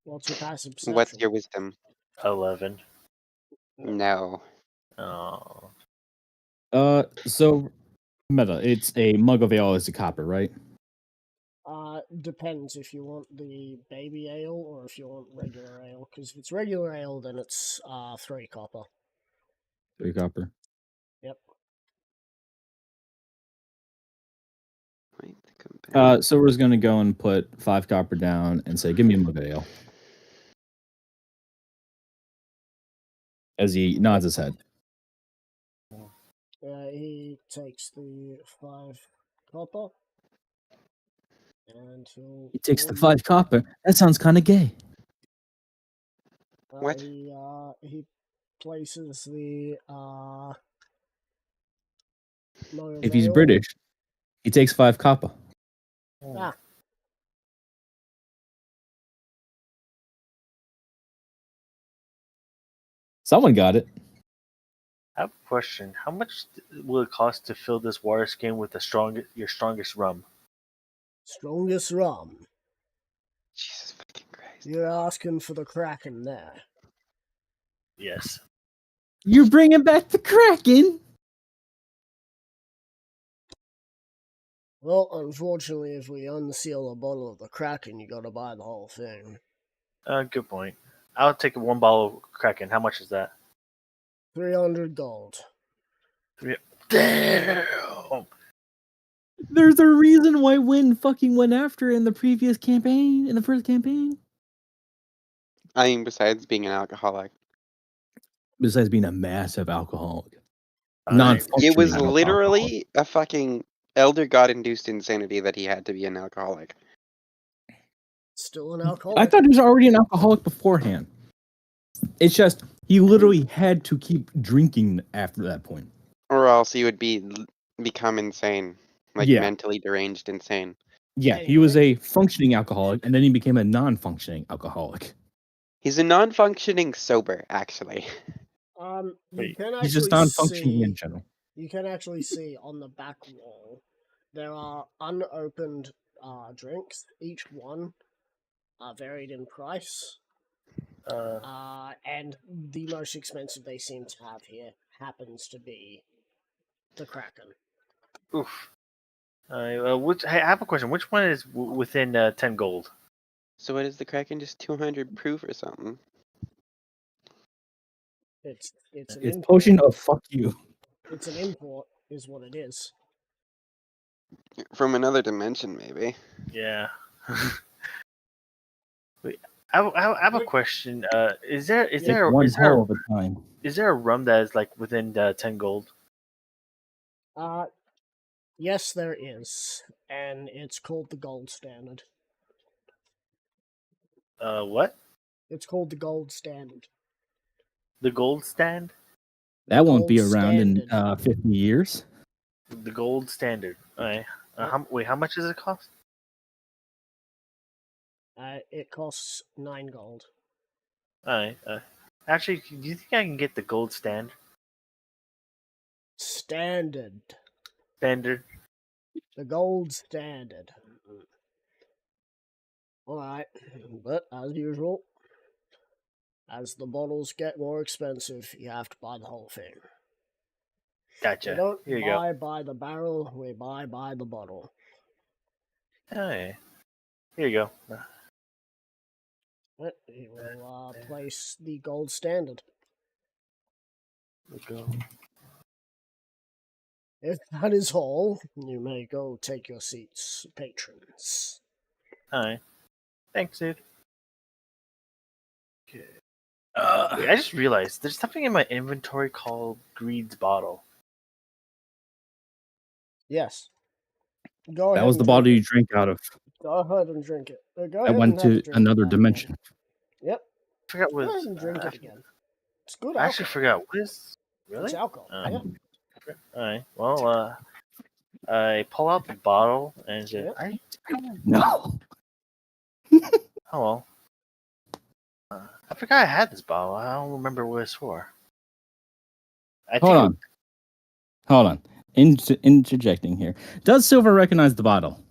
Speaker 2: What's your passive perception?
Speaker 1: What's your wisdom?
Speaker 3: 11.
Speaker 1: No.
Speaker 3: Oh.
Speaker 4: So Meta, it's a mug of ale is a copper, right?
Speaker 2: Depends if you want the baby ale or if you want regular ale. Because if it's regular ale, then it's 3 copper.
Speaker 4: 3 copper.
Speaker 2: Yep.
Speaker 1: Wait, come back.
Speaker 4: Silver's gonna go and put 5 copper down and say, "Give me a mug of ale." As he nods his head.
Speaker 2: He takes the 5 copper. And
Speaker 4: He takes the 5 copper. That sounds kind of gay.
Speaker 1: What?
Speaker 2: He places the
Speaker 4: If he's British, he takes 5 copper.
Speaker 2: Ah.
Speaker 4: Someone got it.
Speaker 3: I have a question. How much will it cost to fill this water skin with your strongest rum?
Speaker 2: Strongest rum.
Speaker 1: Jesus fucking Christ.
Speaker 2: You're asking for the Kraken there.
Speaker 3: Yes.
Speaker 4: You're bringing back the Kraken.
Speaker 2: Well, unfortunately, if we unseal a bottle of the Kraken, you gotta buy the whole thing.
Speaker 3: Good point. I'll take 1 bottle of Kraken. How much is that?
Speaker 2: 300 gold.
Speaker 3: Damn!
Speaker 4: There's a reason why Wynn fucking went after in the previous campaign, in the first campaign.
Speaker 1: I mean, besides being an alcoholic.
Speaker 4: Besides being a massive alcoholic.
Speaker 3: Alright.
Speaker 4: Non-functioning
Speaker 1: It was
Speaker 4: alcoholic.
Speaker 1: literally a fucking elder god-induced insanity that he had to be an alcoholic.
Speaker 2: Still an alcoholic.
Speaker 4: I thought he was already an alcoholic beforehand. It's just he literally had to keep drinking after that point.
Speaker 1: Or else he would become insane. Like
Speaker 4: Yeah.
Speaker 1: mentally deranged insane.
Speaker 4: Yeah, he was a functioning alcoholic, and then he became a non-functioning alcoholic.
Speaker 1: He's a non-functioning sober, actually.
Speaker 2: You
Speaker 3: Wait,
Speaker 2: can
Speaker 4: He's just
Speaker 2: actually
Speaker 4: non-functioning in
Speaker 2: see.
Speaker 4: general.
Speaker 2: You can actually see on the back wall there are unopened drinks. Each one are varied in price. And the most expensive they seem to have here happens to be the Kraken.
Speaker 3: Oof. I have a question. Which one is within 10 gold?
Speaker 1: So what is the Kraken? Just 200 proof or something?
Speaker 2: It's an
Speaker 4: It's
Speaker 2: import.
Speaker 4: potion of fuck you.
Speaker 2: It's an import, is what it is.
Speaker 1: From another dimension, maybe.
Speaker 3: Yeah. Wait, I have a question. Is there
Speaker 4: It's one hell of a time.
Speaker 3: is there a rum that is like within 10 gold?
Speaker 2: Yes, there is, and it's called the gold standard.
Speaker 3: What?
Speaker 2: It's called the gold standard.
Speaker 3: The gold stand?
Speaker 4: That won't be
Speaker 2: Gold
Speaker 4: around in
Speaker 2: standard.
Speaker 4: 50 years.
Speaker 3: The gold standard. Alright. How much does it cost?
Speaker 2: It costs 9 gold.
Speaker 3: Alright. Actually, do you think I can get the gold standard?
Speaker 2: Standard.
Speaker 3: Standard.
Speaker 2: The gold standard. Alright, but as usual, as the bottles get more expensive, you have to buy the whole thing.
Speaker 3: Gotcha.
Speaker 2: We don't
Speaker 3: Here you go.
Speaker 2: buy by the barrel, we buy by the bottle.
Speaker 3: Alright. Here you go.
Speaker 2: You will place the gold standard.
Speaker 3: Go.
Speaker 2: If that is all, you may go take your seats, patrons.
Speaker 3: Alright. Thanks, dude. Okay. Wait, I just realized there's something in my inventory called Greed's Bottle.
Speaker 2: Yes. Go ahead.
Speaker 4: That was the
Speaker 2: and
Speaker 4: bottle
Speaker 2: drink
Speaker 4: you drank out of.
Speaker 2: it. Go ahead and drink it. Go
Speaker 4: I
Speaker 2: ahead
Speaker 4: went
Speaker 2: and have a
Speaker 4: to
Speaker 2: drink
Speaker 4: another
Speaker 2: of that
Speaker 4: dimension.
Speaker 2: again. Yep.
Speaker 3: I forgot what.
Speaker 2: Go ahead and drink it again. It's good
Speaker 3: I actually
Speaker 2: alcohol.
Speaker 3: forgot what is. Really?
Speaker 2: It's alcohol. Yeah.
Speaker 3: Alright. Well, I pull out the bottle and just,
Speaker 2: Yep.
Speaker 3: I
Speaker 4: No.
Speaker 3: oh well. I forgot I had this bottle. I don't remember what it's for.
Speaker 4: Hold on. Interjecting here. Does Silver recognize the bottle?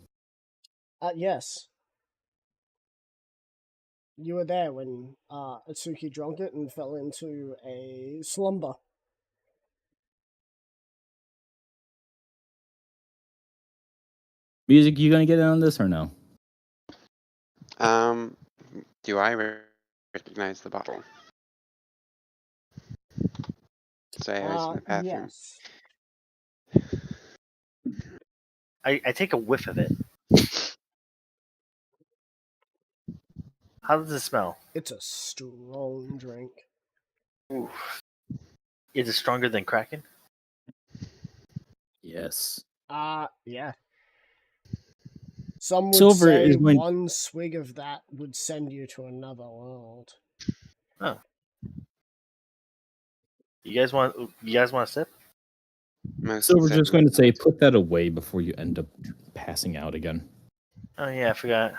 Speaker 2: Yes. You were there when Atsuki drank it and fell into a slumber.
Speaker 4: Music, you gonna get in on this or no?
Speaker 1: Do I recognize the bottle? Sorry, I was in the bathroom.
Speaker 2: Yes.
Speaker 3: I take a whiff of it. How does it smell?
Speaker 2: It's a strong drink.
Speaker 3: Oof. Is it stronger than Kraken?
Speaker 4: Yes.
Speaker 2: Yeah. Some would
Speaker 4: Silver
Speaker 2: say
Speaker 4: is going.
Speaker 2: one swig of that would send you to another world.
Speaker 3: Oh. You guys want a sip?
Speaker 1: Most
Speaker 4: Silver's just going to say,
Speaker 1: certainly.
Speaker 4: put that away before you end up passing out again.
Speaker 3: Oh yeah, I forgot.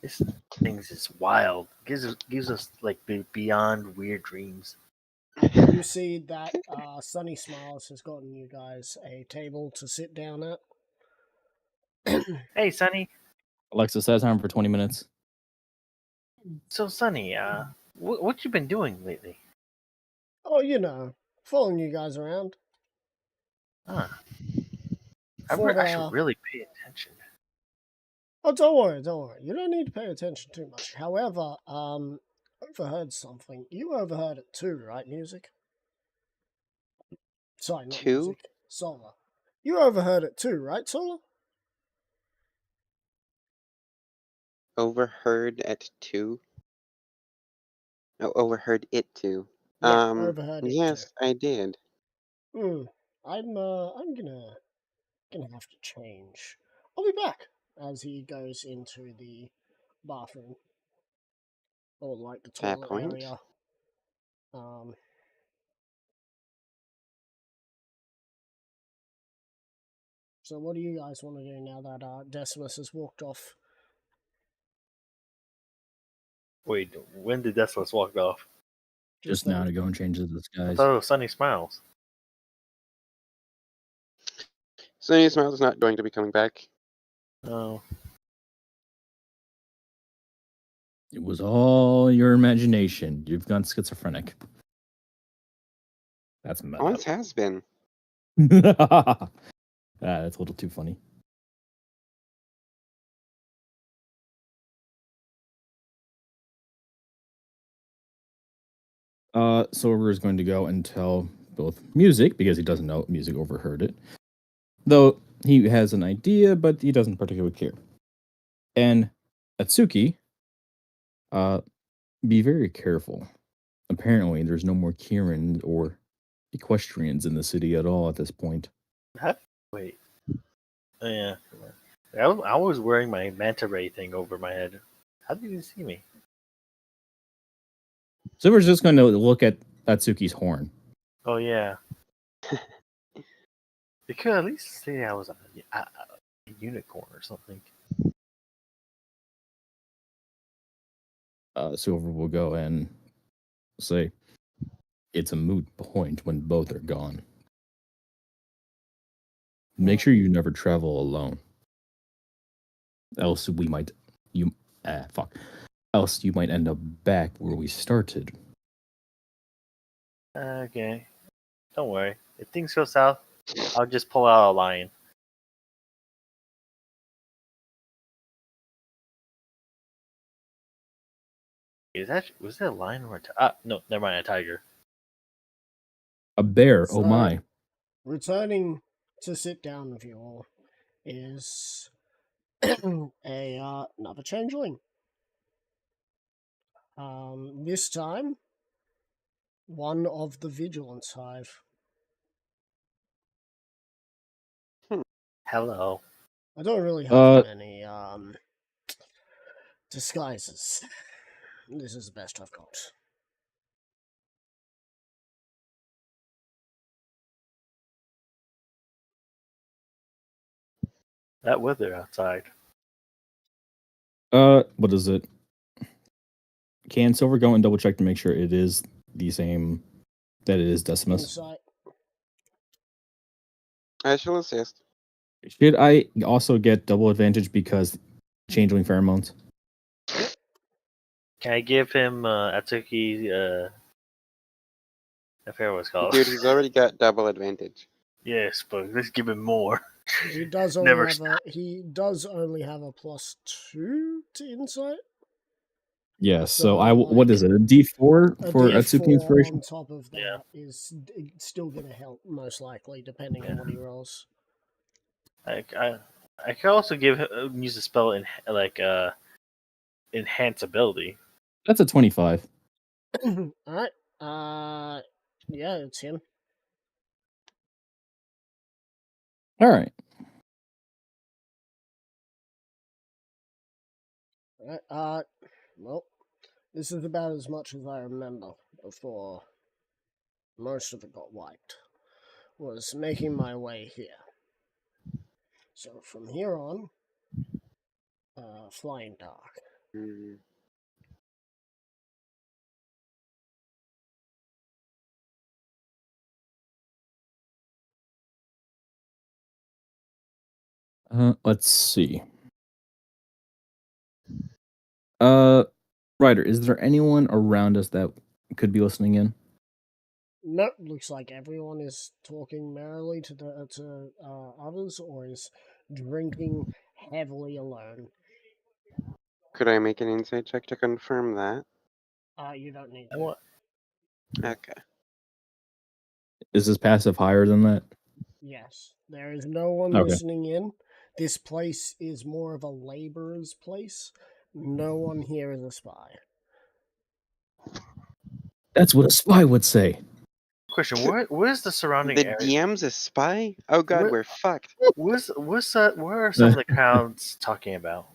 Speaker 3: This thing is wild. Gives us like beyond weird dreams.
Speaker 2: You see that Sunny Smiles has gotten you guys a table to sit down at.
Speaker 3: Hey, Sonny.
Speaker 4: Alexa, set a timer for 20 minutes.
Speaker 3: So, Sonny, what you been doing lately?
Speaker 2: Oh, following you guys around.
Speaker 3: Huh. I
Speaker 2: For
Speaker 3: should really pay attention.
Speaker 2: Oh, don't worry. You don't need to pay attention too much. However, overheard something. You overheard it too, right, Music? Sorry, not
Speaker 1: Two?
Speaker 2: Music. Solar. You overheard it too, right, Solar?
Speaker 1: Overheard at 2? Oh, overheard it too.
Speaker 2: Yeah, overheard it
Speaker 1: yes, I did.
Speaker 2: too. I'm gonna have to change. I'll be back as he goes into the bathroom. Or like the
Speaker 1: Fair
Speaker 2: toilet
Speaker 1: point.
Speaker 2: area. So what do you guys want to do now that Decimus has walked off?
Speaker 3: Wait, when did Decimus walk off?
Speaker 4: Just now
Speaker 2: then.
Speaker 4: to go and change the
Speaker 3: I
Speaker 4: disguise.
Speaker 3: thought it was Sunny Smiles.
Speaker 1: Sunny Smiles is not going to be coming back.
Speaker 3: Oh.
Speaker 4: It was all your imagination. You've gone schizophrenic. That's meta.
Speaker 1: Always has been.
Speaker 4: That's a little too funny. Silver is going to go and tell both Music, because he doesn't know Music overheard it. Though he has an idea, but he doesn't particularly care. And Atsuki, be very careful. Apparently, there's no more Kirins or equestrians in the city at all at this point.
Speaker 3: Wait. Oh, yeah. I was wearing my manta ray thing over my head. How did you see me?
Speaker 4: Silver's just going to look at Atsuki's horn.
Speaker 3: Oh, yeah. They could at least say I was a unicorn or something.
Speaker 4: Silver will go and say, it's a moot point when both are gone. Make sure you never travel alone. Else we might Else you might end up back where we started.
Speaker 3: Okay. Don't worry. If things go south, I'll just pull out a lion. Was that a lion or a tiger? No, never mind, a tiger.
Speaker 4: A bear,
Speaker 2: So-
Speaker 4: oh my.
Speaker 2: Returning to sit down with you all is another changeling. This time, one of the Vigilance Hive.
Speaker 3: Hello.
Speaker 2: I don't really have many disguises. This is the best I've got.
Speaker 3: That weather outside.
Speaker 4: What is it? Can Silver go and double check to make sure it is the same, that it is Decimus?
Speaker 2: Insight.
Speaker 1: I shall assist.
Speaker 4: Should I also get double advantage because changeling pheromones?
Speaker 3: Can I give him Atsuki? I forget what it's called.
Speaker 1: Dude, he's already got double advantage.
Speaker 3: Yes, but let's give him more.
Speaker 2: He does only
Speaker 3: Never
Speaker 2: have he does only have a +2 to insight.
Speaker 4: Yeah, so
Speaker 2: So,
Speaker 4: what is it? A D4 for
Speaker 2: A
Speaker 4: Atsuki
Speaker 2: D4
Speaker 4: inspiration?
Speaker 2: on top of that is still going to help, most likely, depending on what he rolls.
Speaker 3: I can also use a spell in enhance ability.
Speaker 4: That's a 25.
Speaker 2: Alright. Yeah, it's him.
Speaker 4: All right.
Speaker 2: Alright, well, this is about as much as I remember before most of it got wiped. Was making my way here. So from here on, flying dark.
Speaker 1: Hmm.
Speaker 4: Let's see. Ryder, is there anyone around us that could be listening in?
Speaker 2: Nope, looks like everyone is talking merrily to others, or is drinking heavily alone.
Speaker 1: Could I make an insight check to confirm that?
Speaker 2: You don't need
Speaker 3: I
Speaker 2: to.
Speaker 3: want.
Speaker 1: Okay.
Speaker 4: Is this passive higher than that?
Speaker 2: Yes, there is no one
Speaker 4: Okay.
Speaker 2: listening in. This place is more of a laborer's place. No one here is a spy.
Speaker 4: That's what a spy would say.
Speaker 3: Question: What is the surrounding
Speaker 1: The
Speaker 3: area?
Speaker 1: DM's a spy? Oh god,
Speaker 3: What-
Speaker 1: we're fucked.
Speaker 3: What are some of the crowds talking about?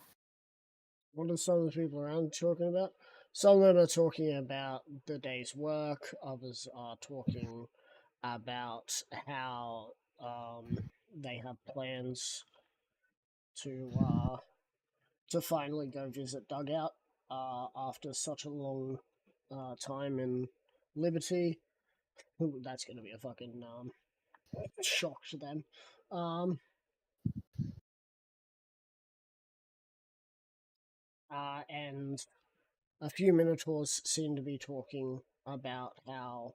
Speaker 2: What are some of the people around talking about? Some of them are talking about the day's work. Others are talking about how they have plans to finally go visit Dugout after such a long time in Liberty. That's going to be a fucking shock to them. And a few Minotaurs seem to be talking about how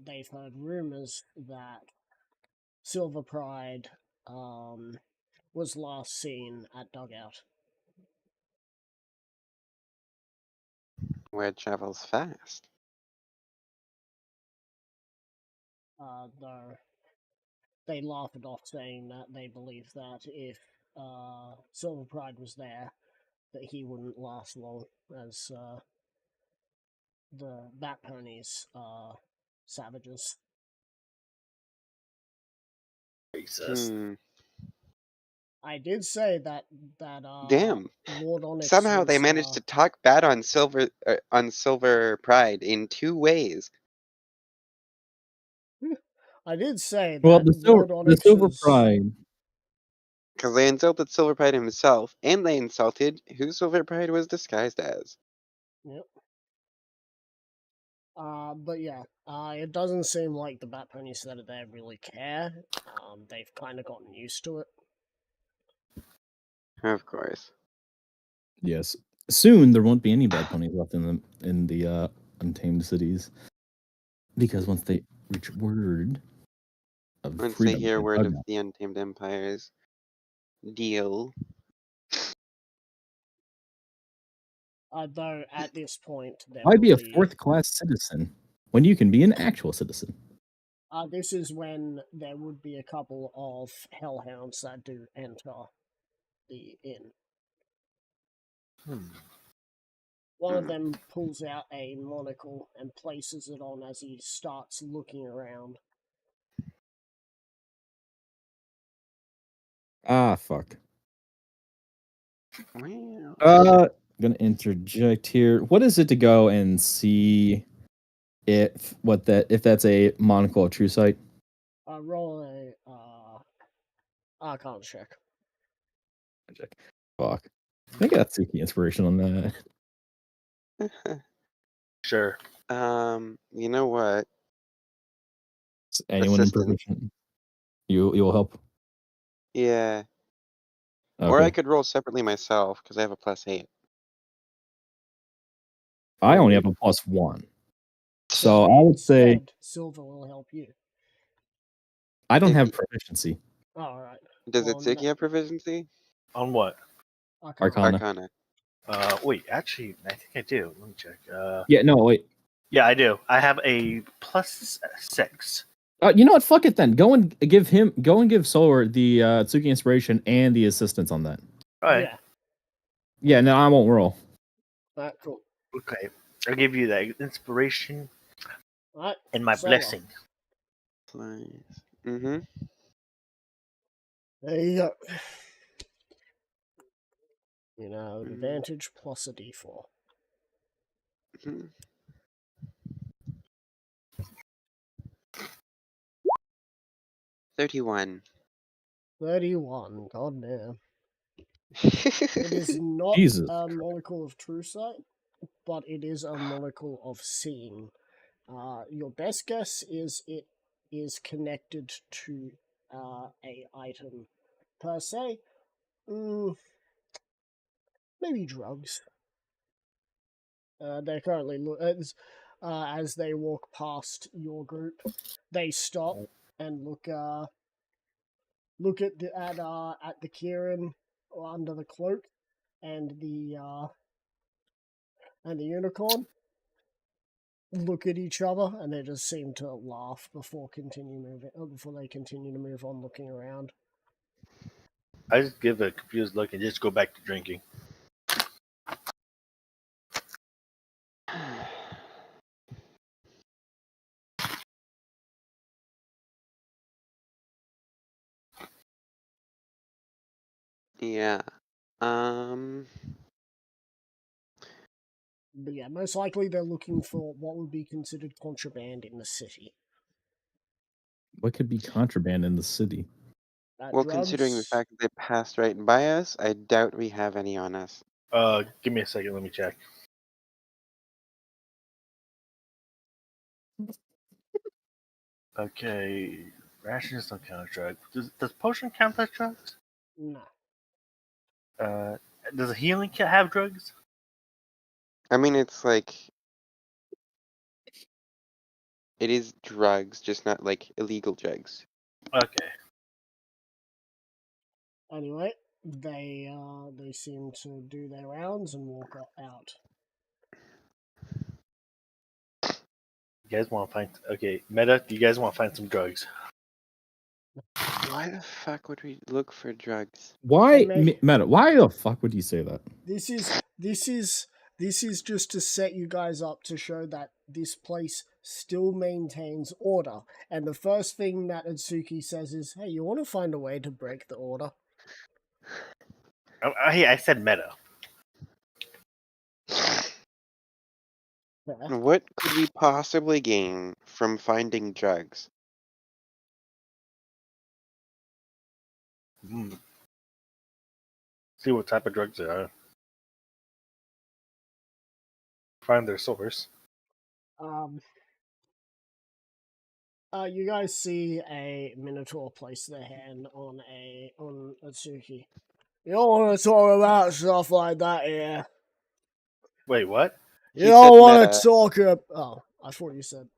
Speaker 2: they've heard rumors that Silver Pride was last seen at Dugout.
Speaker 1: Where it travels fast.
Speaker 2: Though they laugh it off, saying that they believe that if Silver Pride was there, that he wouldn't last long, as the Bat Ponies are savages.
Speaker 3: Racist.
Speaker 2: I did say that
Speaker 1: Damn.
Speaker 2: Lord Onyx
Speaker 1: Somehow they
Speaker 2: was,
Speaker 1: managed to talk bad on Silver Pride in 2 ways.
Speaker 2: I did say
Speaker 4: Well,
Speaker 2: that Lord
Speaker 4: the
Speaker 2: Onyx
Speaker 4: Silver
Speaker 2: is.
Speaker 4: Pride.
Speaker 1: Because they insulted Silver Pride himself, and they insulted who Silver Pride was disguised as.
Speaker 2: Yep. But yeah, it doesn't seem like the Bat Ponies that are there really care. They've kind of gotten used to it.
Speaker 1: Of course.
Speaker 4: Yes. Soon there won't be any bad ponies left in the untamed cities, because once they reach word of
Speaker 1: Once they
Speaker 4: freedom,
Speaker 1: hear
Speaker 4: they
Speaker 1: word
Speaker 4: bug
Speaker 1: of
Speaker 4: out.
Speaker 1: the Untamed Empire's deal.
Speaker 2: Though at this point there
Speaker 4: Why
Speaker 2: will
Speaker 4: be a
Speaker 2: be.
Speaker 4: fourth-class citizen when you can be an actual citizen?
Speaker 2: This is when there would be a couple of hellhounds that do enter the inn. One of them pulls out a monocle and places it on as he starts looking around.
Speaker 4: Ah, fuck.
Speaker 1: Well,
Speaker 4: Gonna interject here. What is it to go and see if that's a monocle of true sight?
Speaker 2: Roll a Arcana check.
Speaker 4: Check. Fuck. I think that's the inspiration on that.
Speaker 3: Sure.
Speaker 1: you know what?
Speaker 4: Is anyone in
Speaker 1: Assistant.
Speaker 4: proficient? You'll help.
Speaker 1: Yeah. Or I
Speaker 4: Okay.
Speaker 1: could roll separately myself, because I have a +8.
Speaker 4: I only
Speaker 3: Wait.
Speaker 4: have a +1.
Speaker 2: So
Speaker 4: So I would say
Speaker 2: instead, Silver will help you.
Speaker 4: I don't
Speaker 1: If
Speaker 4: have
Speaker 1: y-
Speaker 4: proficiency.
Speaker 2: Alright.
Speaker 1: Does
Speaker 2: Well,
Speaker 1: Itsuki have proficiency?
Speaker 3: On what?
Speaker 2: Arcana.
Speaker 1: Arcana.
Speaker 3: Wait, actually, I think I do. Let me check.
Speaker 4: Yeah, no, wait.
Speaker 3: Yeah, I do. I have a +6.
Speaker 4: You know what? Fuck it then. Go and give Solar the Tsuki inspiration and the assistance on that.
Speaker 3: All right.
Speaker 2: Yeah.
Speaker 4: Yeah, no, I won't roll.
Speaker 2: Alright, cool.
Speaker 3: Okay. I'll give you that inspiration
Speaker 2: Alright.
Speaker 3: and my
Speaker 2: Solar.
Speaker 3: blessing.
Speaker 1: Mm-hmm.
Speaker 2: There you go. You know, advantage plus a d4.
Speaker 1: Mm-hmm. 31.
Speaker 2: 31. Goddamn. It is not
Speaker 4: Jesus.
Speaker 2: a monocle of true sight, but it is a monocle of seeing. Your best guess is it is connected to a item per se. Maybe drugs. They're currently as they walk past your group, they stop and look at the Kieran under the cloak and the unicorn. Look at each other and they just seem to laugh before they continue to move on, looking around.
Speaker 3: I just give a confused look and just go back to drinking.
Speaker 1: Yeah.
Speaker 2: But yeah, most likely they're looking for what would be considered contraband in the city.
Speaker 4: What could be contraband in the city?
Speaker 1: Well, considering the
Speaker 2: Drugs.
Speaker 1: fact that they passed right by us, I doubt we have any on us.
Speaker 3: Give me a second. Let me check. Okay, rations don't count as drugs. Does potion count as drugs?
Speaker 2: No.
Speaker 3: Does a healing kit have drugs?
Speaker 1: I mean, it's like it is drugs, just not like illegal drugs.
Speaker 3: Okay.
Speaker 2: Anyway, they seem to do their rounds and walk out.
Speaker 3: You guys want to find? Okay, Meta. Do you guys want to find some drugs?
Speaker 1: Why the fuck would we look for drugs?
Speaker 4: Why,
Speaker 2: Mate.
Speaker 4: Meta? Why the fuck would you say that?
Speaker 2: This is just to set you guys up to show that this place still maintains order. And the first thing that Atsuki says is, "Hey, you want to find a way to break the order?"
Speaker 3: Hey, I said Meta.
Speaker 2: Yeah.
Speaker 1: What could we possibly gain from finding drugs?
Speaker 3: See what type of drugs there are. Find their source.
Speaker 2: You guys see a Minotaur place their hand on Atsuki. You don't want to talk about stuff like that here.
Speaker 3: Wait, what?
Speaker 2: You
Speaker 1: He
Speaker 2: don't
Speaker 1: said
Speaker 2: want
Speaker 1: meta.
Speaker 2: to talk about. Oh, I thought you said.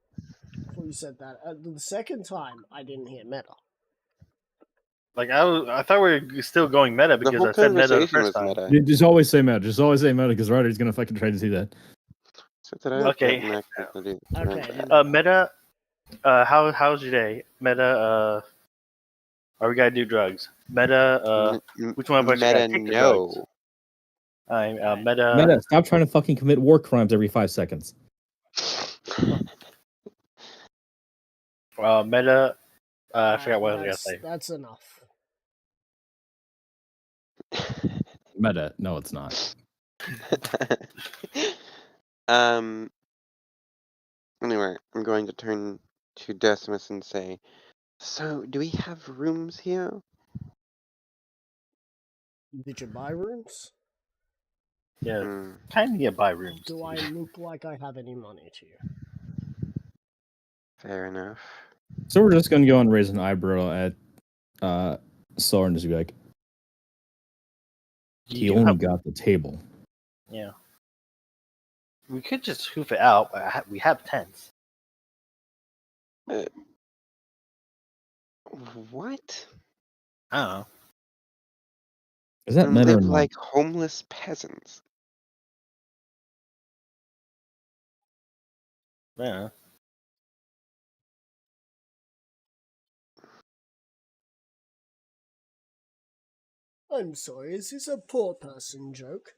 Speaker 2: That. The second time, I didn't hear meta.
Speaker 3: Like I thought we were still going Meta
Speaker 1: The
Speaker 3: because
Speaker 1: whole
Speaker 3: I said Meta the
Speaker 1: conversation
Speaker 3: first
Speaker 1: was
Speaker 3: time.
Speaker 1: meta.
Speaker 4: You just always say Meta. Just always say Meta because Ryder's gonna fucking try to do that.
Speaker 1: So did I
Speaker 3: Okay.
Speaker 1: get an accent to do
Speaker 2: Okay.
Speaker 3: Meta. How's your day? Meta. Are we gotta do drugs? Meta. Which one of us
Speaker 1: meta
Speaker 3: gotta take the drugs?
Speaker 1: no.
Speaker 3: I'm Meta.
Speaker 4: Meta, stop trying to fucking commit war crimes every 5 seconds.
Speaker 3: Meta. I forgot what I was gonna say.
Speaker 2: That's enough.
Speaker 4: Meta, no, it's not.
Speaker 1: Anyway, I'm going to turn to Decimus and say, so do we have rooms here?
Speaker 2: Did you buy rooms?
Speaker 3: Yeah,
Speaker 1: Hmm.
Speaker 3: kind of buy rooms.
Speaker 2: Do I look like I have any money to you?
Speaker 1: Fair enough.
Speaker 4: So we're just gonna go and raise an eyebrow at Soren and just be like, he
Speaker 3: You
Speaker 4: only
Speaker 3: have-
Speaker 4: got the table.
Speaker 3: Yeah. We could just hoof it out. We have tents.
Speaker 1: What?
Speaker 3: I don't know.
Speaker 4: Is that
Speaker 1: And
Speaker 4: meta or
Speaker 1: live
Speaker 4: not?
Speaker 1: like homeless peasants.
Speaker 3: Yeah.
Speaker 2: I'm sorry, is this a poor person joke?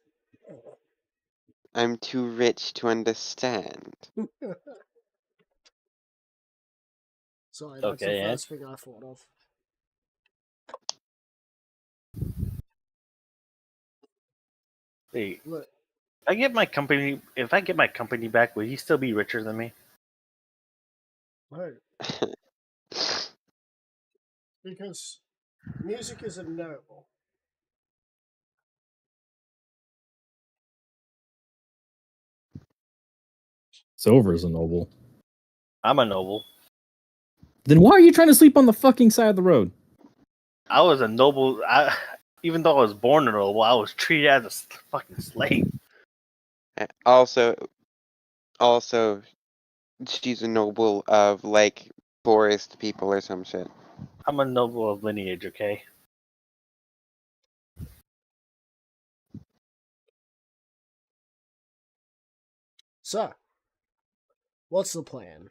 Speaker 1: I'm too rich to understand.
Speaker 2: Sorry, that's
Speaker 3: Okay,
Speaker 2: the
Speaker 3: Ed.
Speaker 2: first thing I thought of.
Speaker 3: Wait.
Speaker 2: Look,
Speaker 3: If I get my company back, will he still be richer than me?
Speaker 2: no, because music is a noble.
Speaker 4: Silver is a noble.
Speaker 3: I'm a noble.
Speaker 4: Then why are you trying to sleep on the fucking side of the road?
Speaker 3: I was a noble. Even though I was born a noble, I was treated as a fucking slave.
Speaker 1: Also, she's a noble of like forest people or some shit.
Speaker 3: I'm a noble of lineage, okay?
Speaker 2: So, what's the plan?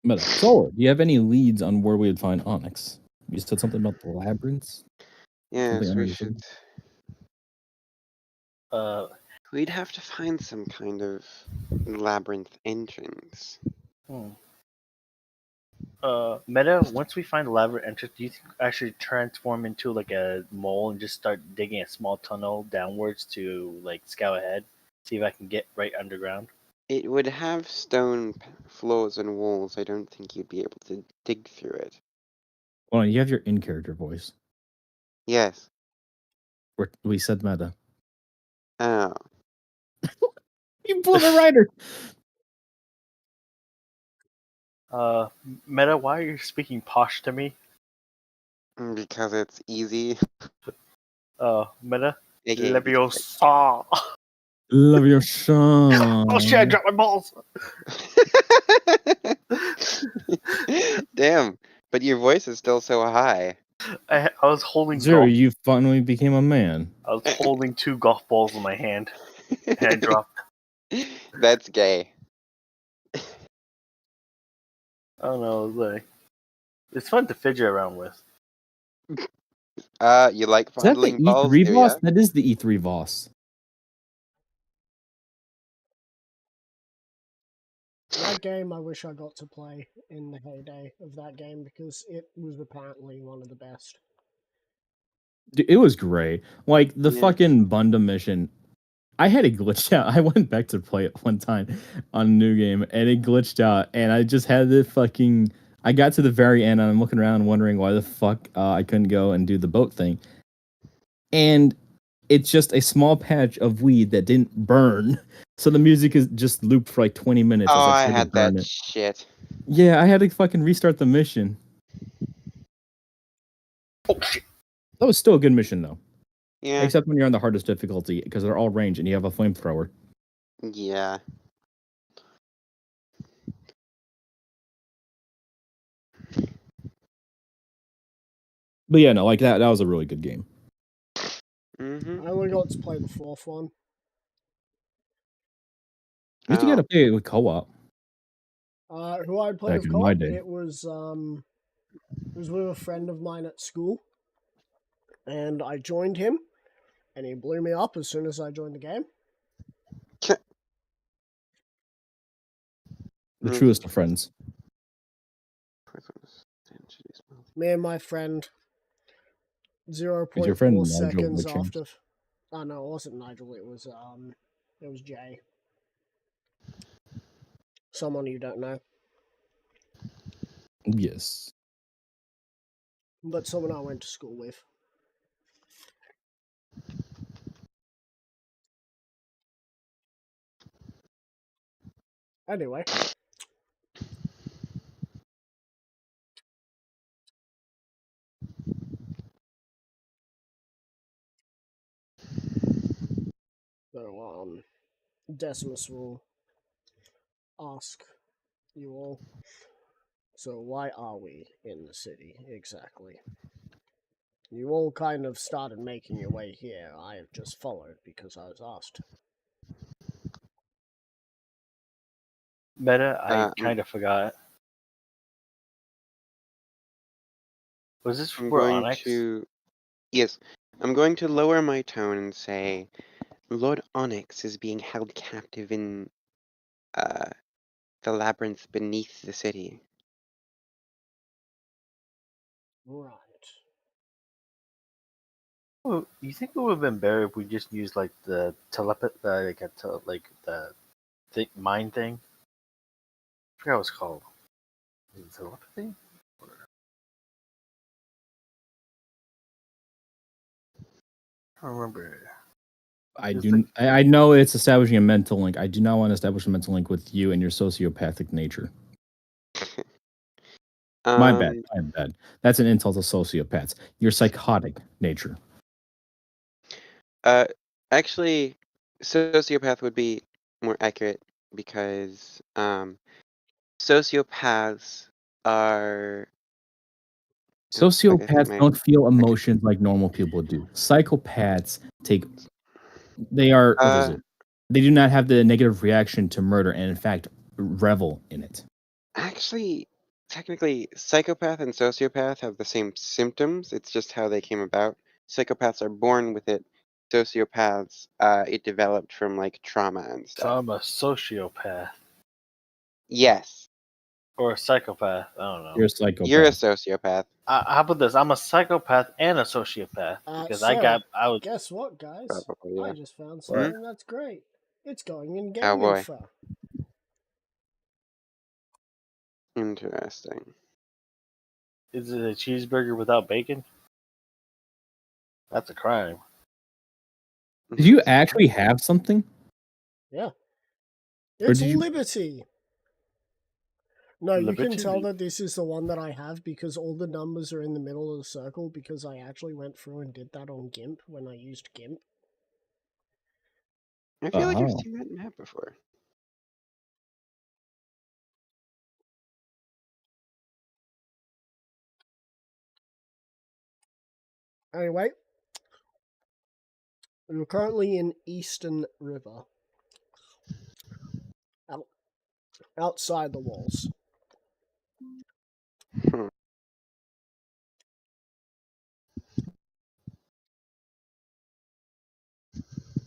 Speaker 4: Meta. So, do you have any leads on where we would find Onyx? You said something about the labyrinths?
Speaker 1: Yes,
Speaker 4: Something
Speaker 1: we
Speaker 4: under the
Speaker 1: should. We'd have to find some kind of labyrinth entrance.
Speaker 3: Meta, once we find the labyrinth entrance, do you think I should transform into like a mole and just start digging a small tunnel downwards to like scout ahead? See if I can get right underground?
Speaker 1: It would have stone floors and walls. I don't think you'd be able to dig through it.
Speaker 4: Hold on, you have your in-character voice.
Speaker 1: Yes.
Speaker 4: We said Meta.
Speaker 1: Oh.
Speaker 4: You pulled a writer.
Speaker 3: Meta, why are you speaking posh to me?
Speaker 1: Because it's easy.
Speaker 3: Meta,
Speaker 1: AKA
Speaker 3: Leviosa.
Speaker 4: Love your song.
Speaker 3: Oh shit! I dropped my balls.
Speaker 1: Damn, but your voice is still so high.
Speaker 3: I was holding
Speaker 4: Zero,
Speaker 3: golf.
Speaker 4: you finally became a man.
Speaker 3: I was holding 2 golf balls in my hand, and I dropped.
Speaker 1: That's gay.
Speaker 3: I don't know. It was like, it's fun to fidget around with.
Speaker 1: You like
Speaker 4: Is that the
Speaker 1: fondling balls,
Speaker 4: E3
Speaker 1: do
Speaker 4: Voss?
Speaker 1: ya?
Speaker 4: That is the E3 Voss.
Speaker 2: That game I wish I got to play in the heyday of that game because it was apparently one of the best.
Speaker 4: Dude, it was great. Like the
Speaker 1: Yeah.
Speaker 4: fucking Bunda mission. I had it glitched out. I went back to play it one time on a new game and it glitched out. And I just had the fucking. I got to the very end and I'm looking around wondering why the fuck I couldn't go and do the boat thing. And it's just a small patch of weed that didn't burn. So the music is just looped for like 20 minutes
Speaker 1: Oh,
Speaker 4: as I
Speaker 1: I
Speaker 4: tried to
Speaker 1: had
Speaker 4: burn
Speaker 1: that
Speaker 4: it.
Speaker 1: shit.
Speaker 4: Yeah, I had to fucking restart the mission.
Speaker 3: Oh shit!
Speaker 4: That was still a good mission though.
Speaker 1: Yeah.
Speaker 4: Except when you're on the hardest difficulty because they're all ranged and you have a flamethrower.
Speaker 1: Yeah.
Speaker 4: But yeah, no, like that was a really good game.
Speaker 1: Mm-hmm.
Speaker 2: I only got to play the fourth one.
Speaker 4: You used to get to play it with co-op.
Speaker 2: Who I played
Speaker 4: Back
Speaker 2: with
Speaker 4: in my
Speaker 2: co-op,
Speaker 4: day.
Speaker 2: it was with a friend of mine at school, and I joined him, and he blew me up as soon as I joined the game.
Speaker 4: The
Speaker 1: Okay.
Speaker 4: truest of friends.
Speaker 2: Me and my friend,
Speaker 4: Is your
Speaker 2: 0.4
Speaker 4: friend Nigel
Speaker 2: seconds
Speaker 4: by chance?
Speaker 2: after. Oh no, it wasn't Nigel. It was Jay. Someone you don't know,
Speaker 4: Yes.
Speaker 2: but someone I went to school with. Anyway. So, Decimus will ask you all. So, why are we in the city exactly? You all kind of started making your way here. I have just followed because I was asked.
Speaker 3: Meta, I
Speaker 1: I'm
Speaker 3: kind of forgot. Was this for
Speaker 1: going
Speaker 3: Onyx?
Speaker 1: to. Yes. I'm going to lower my tone and say Lord Onyx is being held captive in the labyrinth beneath the city.
Speaker 2: Right.
Speaker 3: Oh, you think it would have been better if we just used like the like the mind thing? I forgot what it's called. Is it telepathy? I don't remember.
Speaker 4: I know it's establishing a mental link. I do not want to establish a mental link with you and your sociopathic nature. My bad. My bad. That's an insult to sociopaths. Your psychotic nature.
Speaker 1: Actually, sociopath would be more accurate because sociopaths are. Oh, fuck, I think
Speaker 4: Sociopaths don't feel emotions like normal people do. Psychopaths they are, what is it? They do not have the negative reaction to murder and in fact revel in it.
Speaker 1: Actually, technically, psychopath and sociopath have the same symptoms. It's just how they came about. Psychopaths are born with it. Sociopaths, it developed from like trauma and
Speaker 3: So
Speaker 1: stuff.
Speaker 3: I'm a sociopath
Speaker 1: Yes,
Speaker 3: or a psychopath. I don't know.
Speaker 4: You're a psychopath.
Speaker 1: you're a sociopath.
Speaker 3: How about this? I'm a psychopath and a sociopath because I was.
Speaker 2: Guess what, guys?
Speaker 1: Probably,
Speaker 2: I
Speaker 1: yeah.
Speaker 2: just found
Speaker 1: Hmm?
Speaker 2: something that's great. It's going in
Speaker 1: Oh
Speaker 2: game
Speaker 1: boy,
Speaker 2: info.
Speaker 1: interesting.
Speaker 3: Is it a cheeseburger without bacon? That's a crime.
Speaker 4: Did you actually have something?
Speaker 2: Yeah.
Speaker 4: Or
Speaker 2: It's
Speaker 4: did you-
Speaker 2: Liberty. No, you can
Speaker 3: Liberty?
Speaker 2: tell that this is the one that I have because all the numbers are in the middle of the circle because I actually went through and did that on GIMP when I used GIMP.
Speaker 1: I feel like I've
Speaker 4: Oh.
Speaker 1: seen that map before.
Speaker 2: Anyway, you're currently in Eastern River. Outside the walls.
Speaker 1: Hmm.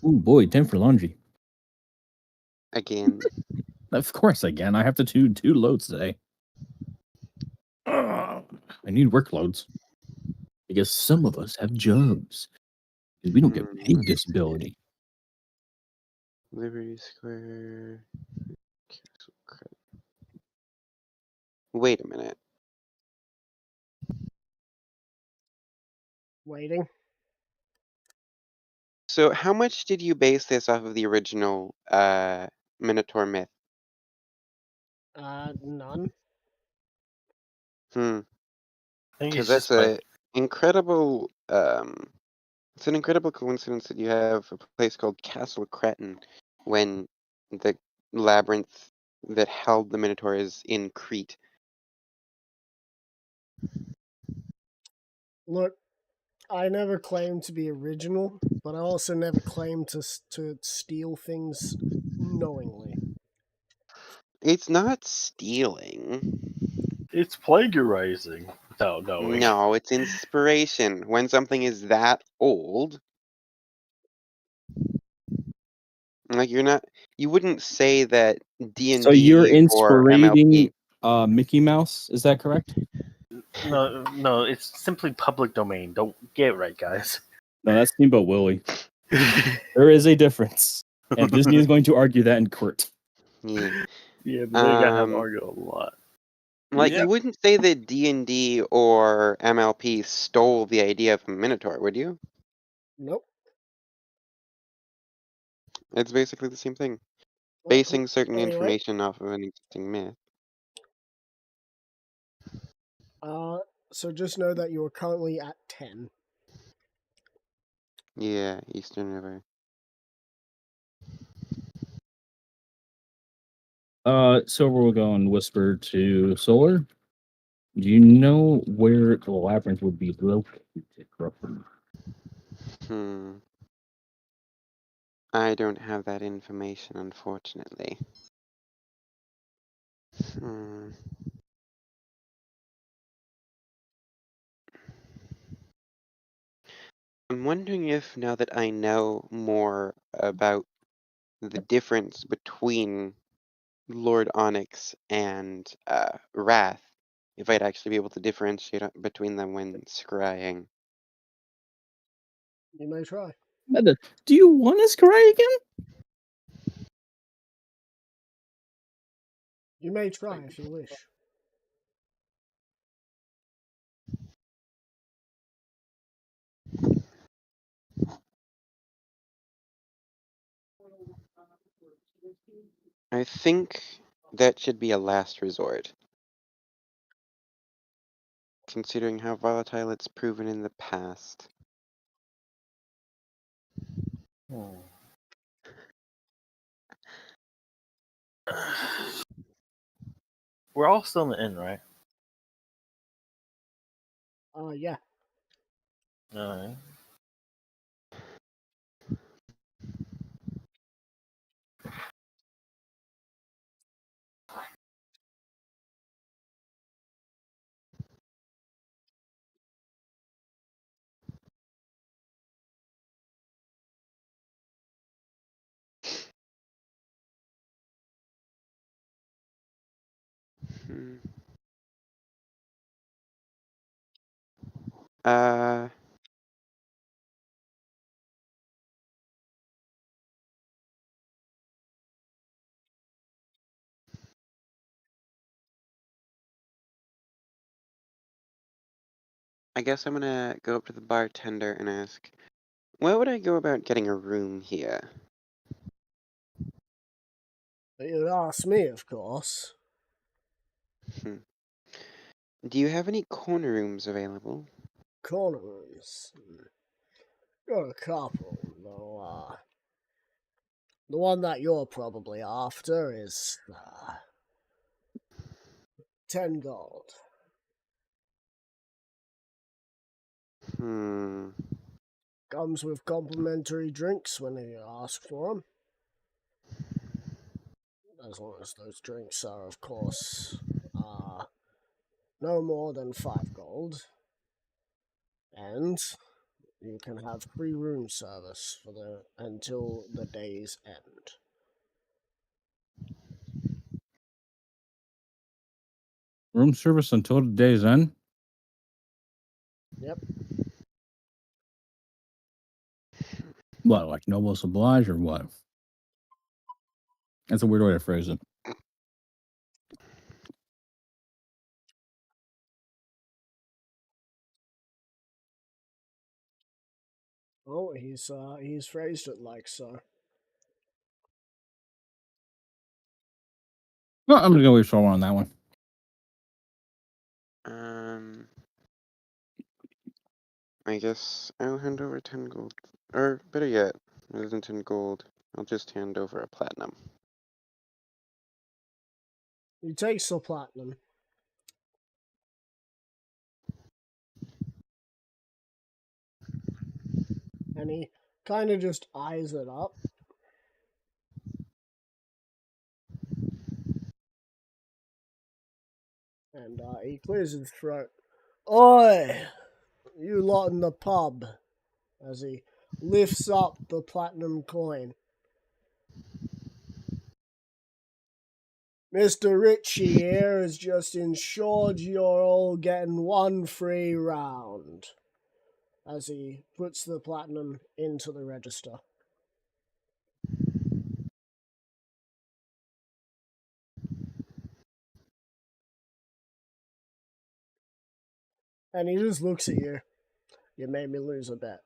Speaker 4: Ooh, boy, 10 for laundry.
Speaker 1: Again.
Speaker 4: Of course, again. I have to do 2 loads today. I need workloads. Because some of us have jobs. Because we don't get paid disability.
Speaker 1: Liberty Square. Castle Credit. Wait a minute.
Speaker 2: Waiting.
Speaker 1: So how much did you base this off of the original Minotaur myth?
Speaker 2: None.
Speaker 1: Hmm.
Speaker 3: I think
Speaker 1: Because
Speaker 3: it's just
Speaker 1: that's a incredible it's an incredible coincidence that you have a place called Castle Cretin when the labyrinth that held the Minotaur is in Crete.
Speaker 2: Look, I never claimed to be original, but I also never claimed to steal things knowingly.
Speaker 1: It's not stealing.
Speaker 3: it's plagiarizing without knowing.
Speaker 1: No, it's inspiration. When something is that old, like you wouldn't say that
Speaker 4: So you're
Speaker 1: D&D or
Speaker 4: inspiring
Speaker 1: MLP.
Speaker 4: Mickey Mouse, is that correct?
Speaker 3: No, it's simply public domain. Don't get it right, guys.
Speaker 4: No, that's Steamboat Willie. There is a difference. And Disney is going to argue that in court.
Speaker 1: Yeah.
Speaker 3: Yeah, but they're gonna have to
Speaker 1: Um,
Speaker 3: argue a lot.
Speaker 1: like
Speaker 3: Yep.
Speaker 1: you wouldn't say that D&D or MLP stole the idea of a Minotaur, would you?
Speaker 2: Nope.
Speaker 1: It's basically the same thing.
Speaker 2: Well,
Speaker 1: Basing certain
Speaker 2: anyway,
Speaker 1: information off of an existing myth.
Speaker 2: so just know that you are currently at 10.
Speaker 1: Yeah, Eastern River.
Speaker 4: So we'll go and whisper to Solar. Do you know where the labyrinth would be located, roughly?
Speaker 1: Hmm. I don't have that information, unfortunately. Hmm. I'm wondering if now that I know more about the difference between Lord Onyx and Wrath, if I'd actually be able to differentiate between them when scrying.
Speaker 2: You may try.
Speaker 4: Do you want to scry again?
Speaker 2: You may try if you wish.
Speaker 1: I think that should be a last resort, considering how volatile it's proven in the past.
Speaker 3: We're all still in the inn, right?
Speaker 2: Yeah.
Speaker 3: Alright.
Speaker 1: Hmm. Uh, I guess I'm gonna go up to the bartender and ask, where would I go about getting a room here?
Speaker 2: You'd ask me, of course.
Speaker 1: Hmm. Do you have any corner rooms available?
Speaker 2: Corner rooms. Got a couple, though, the one that you're probably after is 10 gold. Comes with complimentary drinks when you ask for them. As long as those drinks are, of course, no more than 5 gold. And you can have free room service until the day's end.
Speaker 4: Room service until the day's end?
Speaker 2: Yep.
Speaker 4: What, like nobles oblige or what? That's a weird way to phrase it.
Speaker 2: Oh, he's phrased it like so.
Speaker 4: No, I'm gonna go with someone on that one.
Speaker 1: I guess I'll hand over 10 gold. Or, better yet, rather than 10 gold, I'll just hand over a platinum.
Speaker 2: He takes the platinum. And he kind of just eyes it up. And he clears his throat. Oi! You lot in the pub. As he lifts up the platinum coin. Mr. Ritchie here has just ensured you're all getting 1 free round. As he puts the platinum into the register. And he just looks at you. You made me lose a bet.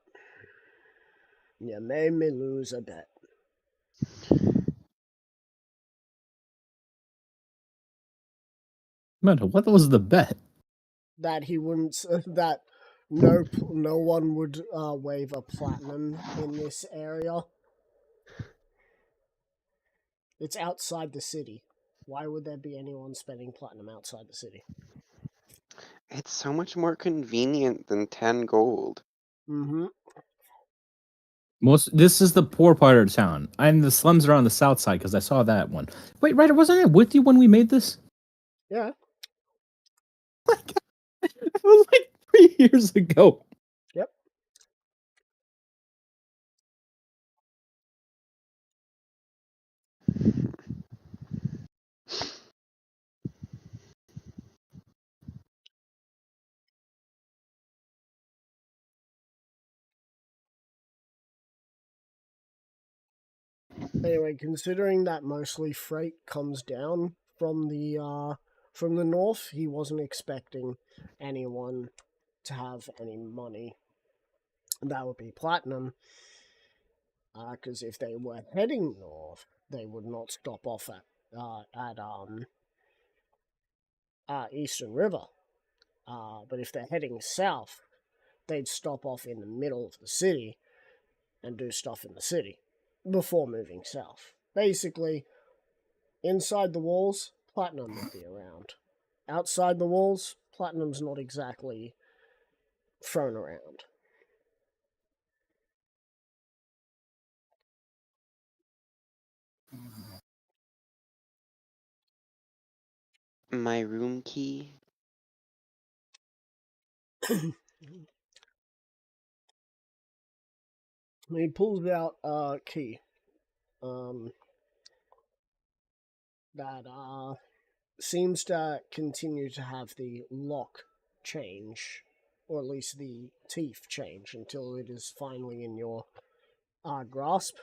Speaker 2: You made me lose a bet.
Speaker 4: Man, what was the bet?
Speaker 2: That he wouldn't. That no one would wave a platinum in this area. It's outside the city. Why would there be anyone spending platinum outside the city?
Speaker 1: It's so much more convenient than 10 gold.
Speaker 2: Mm-hmm.
Speaker 4: This is the poor part of town. And the slums are on the south side because I saw that one. Wait, Ryder, wasn't it with you when we made this?
Speaker 2: Yeah.
Speaker 4: It was like 3 years ago.
Speaker 2: Yep. Anyway, considering that mostly freight comes down from the north, he wasn't expecting anyone to have any money. That would be platinum. Because if they were heading north, they would not stop off at Eastern River. But if they're heading south, they'd stop off in the middle of the city and do stuff in the city before moving south. Basically, inside the walls, platinum would be around. Outside the walls, platinum's not exactly thrown around.
Speaker 1: My room key?
Speaker 2: He pulls out a key. That seems to continue to have the lock change, or at least the teeth change, until it is finally in your grasp,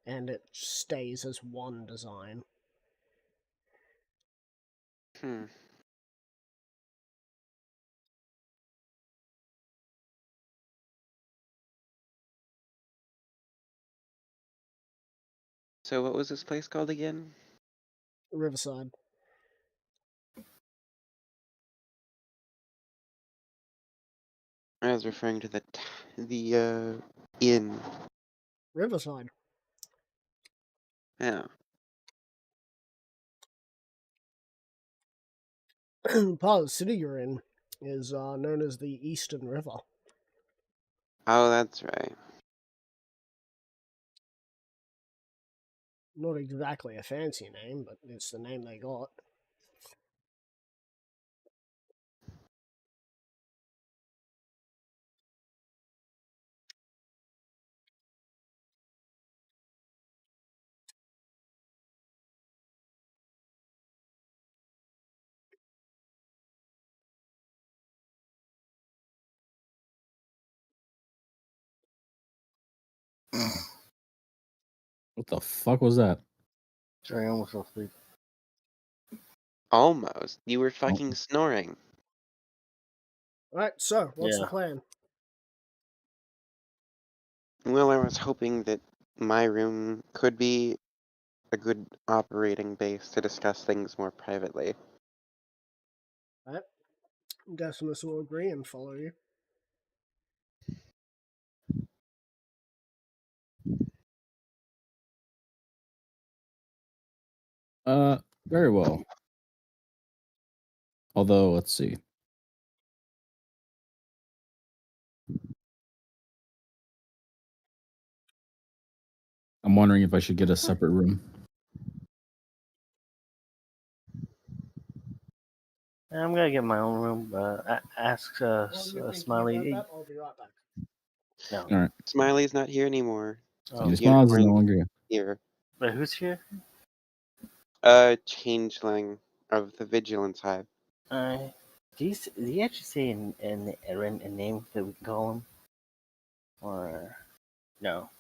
Speaker 2: and it stays as one design.
Speaker 1: So what was this place called again?
Speaker 2: Riverside.
Speaker 1: I was referring to the inn.
Speaker 2: Riverside.
Speaker 1: Yeah.
Speaker 2: Part of the city you're in is known as the Eastern River.
Speaker 1: Oh, that's right.
Speaker 2: Not exactly a fancy name, but it's the name they got.
Speaker 4: What the fuck was that?
Speaker 3: Sorry, I almost fell asleep.
Speaker 1: Almost. You were fucking snoring.
Speaker 2: Right, so what's the
Speaker 3: Yeah.
Speaker 2: plan?
Speaker 1: Well, I was hoping that my room could be a good operating base to discuss things more privately.
Speaker 2: Right? Decimus will agree and follow you.
Speaker 4: Very well. Although, let's see. I'm wondering if I should get a separate room.
Speaker 3: I'm gonna get my own room. Ask
Speaker 2: While you're thinking
Speaker 3: Smiley.
Speaker 2: about that, I'll be right back.
Speaker 3: No.
Speaker 4: All right.
Speaker 1: Smiley's not here anymore.
Speaker 3: Oh,
Speaker 4: Your smiles is no longer.
Speaker 1: Here.
Speaker 3: but who's here?
Speaker 1: Changeling of the Vigilance Hive.
Speaker 3: Do you actually say a name that we can call him? Or no?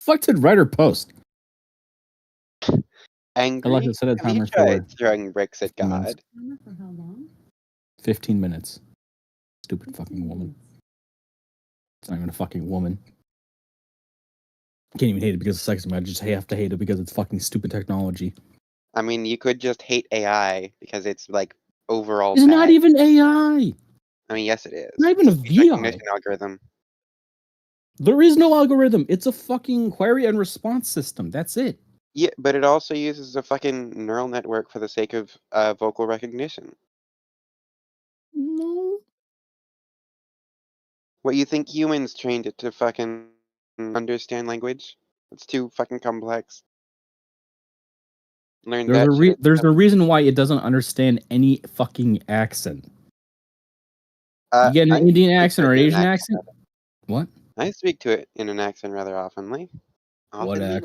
Speaker 4: Fuck did writer post?
Speaker 1: Angry?
Speaker 4: Alexa, set a
Speaker 1: Have you
Speaker 4: timer
Speaker 1: tried
Speaker 4: for
Speaker 1: throwing bricks at
Speaker 4: 15 minutes.
Speaker 1: God?
Speaker 5: For how long?
Speaker 4: 15 minutes. Stupid fucking woman. It's not even a fucking woman. I can't even hate it because it's sexism. I just have to hate it because it's fucking stupid technology.
Speaker 1: I mean, you could just hate AI because it's like overall
Speaker 4: It's
Speaker 1: bad.
Speaker 4: not even AI.
Speaker 1: I mean, yes, it is.
Speaker 4: Not even
Speaker 1: It's
Speaker 4: a
Speaker 1: speech
Speaker 4: VI.
Speaker 1: recognition algorithm.
Speaker 4: There is no algorithm. It's a fucking query and response system. That's it.
Speaker 1: Yeah, but it also uses a fucking neural network for the sake of vocal recognition.
Speaker 4: No.
Speaker 1: What, you think humans trained it to fucking understand language? It's too fucking complex. Learn
Speaker 4: There's
Speaker 1: that shit.
Speaker 4: there's a reason why it doesn't understand any fucking accent. You get an
Speaker 1: I
Speaker 4: Indian
Speaker 1: speak to
Speaker 4: accent
Speaker 1: it
Speaker 4: or
Speaker 1: in an
Speaker 4: Asian accent? What?
Speaker 1: I speak to it in an accent rather oftenly.
Speaker 4: What
Speaker 1: Oftenly?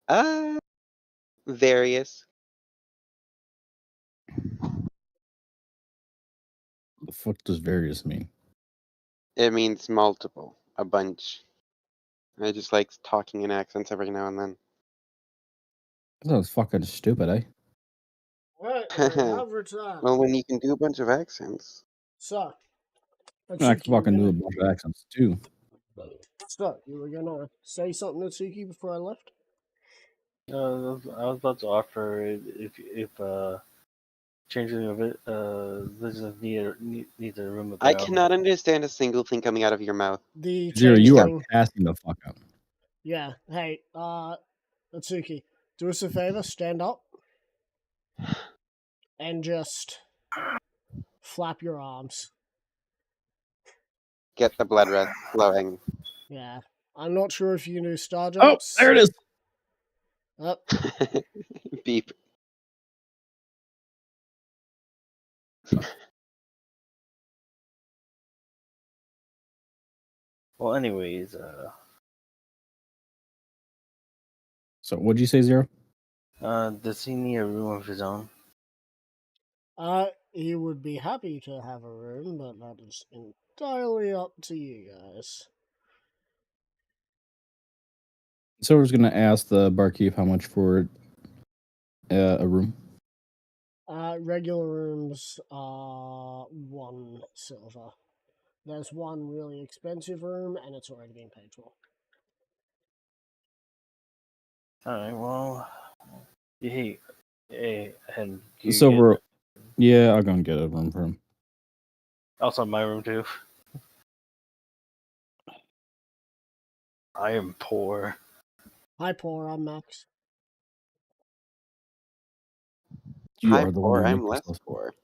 Speaker 4: accent?
Speaker 1: Various.
Speaker 4: The fuck does various mean?
Speaker 1: It means multiple. A bunch. I just like talking in accents every now and then.
Speaker 4: That sounds fucking stupid, eh?
Speaker 2: Right, we have returned.
Speaker 1: Well, when you can do a bunch of accents.
Speaker 2: So,
Speaker 4: I
Speaker 2: Atsuki,
Speaker 4: can fucking
Speaker 2: you
Speaker 4: do
Speaker 2: were
Speaker 4: a bunch of accents too.
Speaker 2: So, you were gonna say something, Atsuki, before I left?
Speaker 3: I was about to offer if changing of it doesn't need a room of
Speaker 1: I
Speaker 3: their own.
Speaker 1: cannot understand a single thing coming out of your mouth.
Speaker 2: The
Speaker 4: Zero, you are
Speaker 2: changeling.
Speaker 4: passing the fuck up.
Speaker 2: Yeah, hey, Atsuki, do us a favor, stand up. And just flap your arms.
Speaker 1: Get the blood rush flowing.
Speaker 2: Yeah. I'm not sure if you can do star
Speaker 4: Oh,
Speaker 2: jumps.
Speaker 4: there it is.
Speaker 2: Up.
Speaker 1: Beep.
Speaker 3: Well, anyways,
Speaker 4: So, what'd you say, Zero?
Speaker 3: does he need a room of his own?
Speaker 2: He would be happy to have a room, but that is entirely up to you guys.
Speaker 4: Silver's gonna ask the barkeep how much for a room.
Speaker 2: Regular rooms are 1 silver. There's one really expensive room, and it's already been paid for.
Speaker 3: Alright, well, hey, and you
Speaker 4: Silver, yeah, I'll go and get a room for him.
Speaker 3: also my room too. I am poor.
Speaker 2: Hi, poor, I'm Max.
Speaker 4: You
Speaker 1: Hi,
Speaker 4: are the
Speaker 1: poor.
Speaker 4: one who
Speaker 1: I'm
Speaker 4: makes
Speaker 1: less
Speaker 4: yourself
Speaker 1: poor.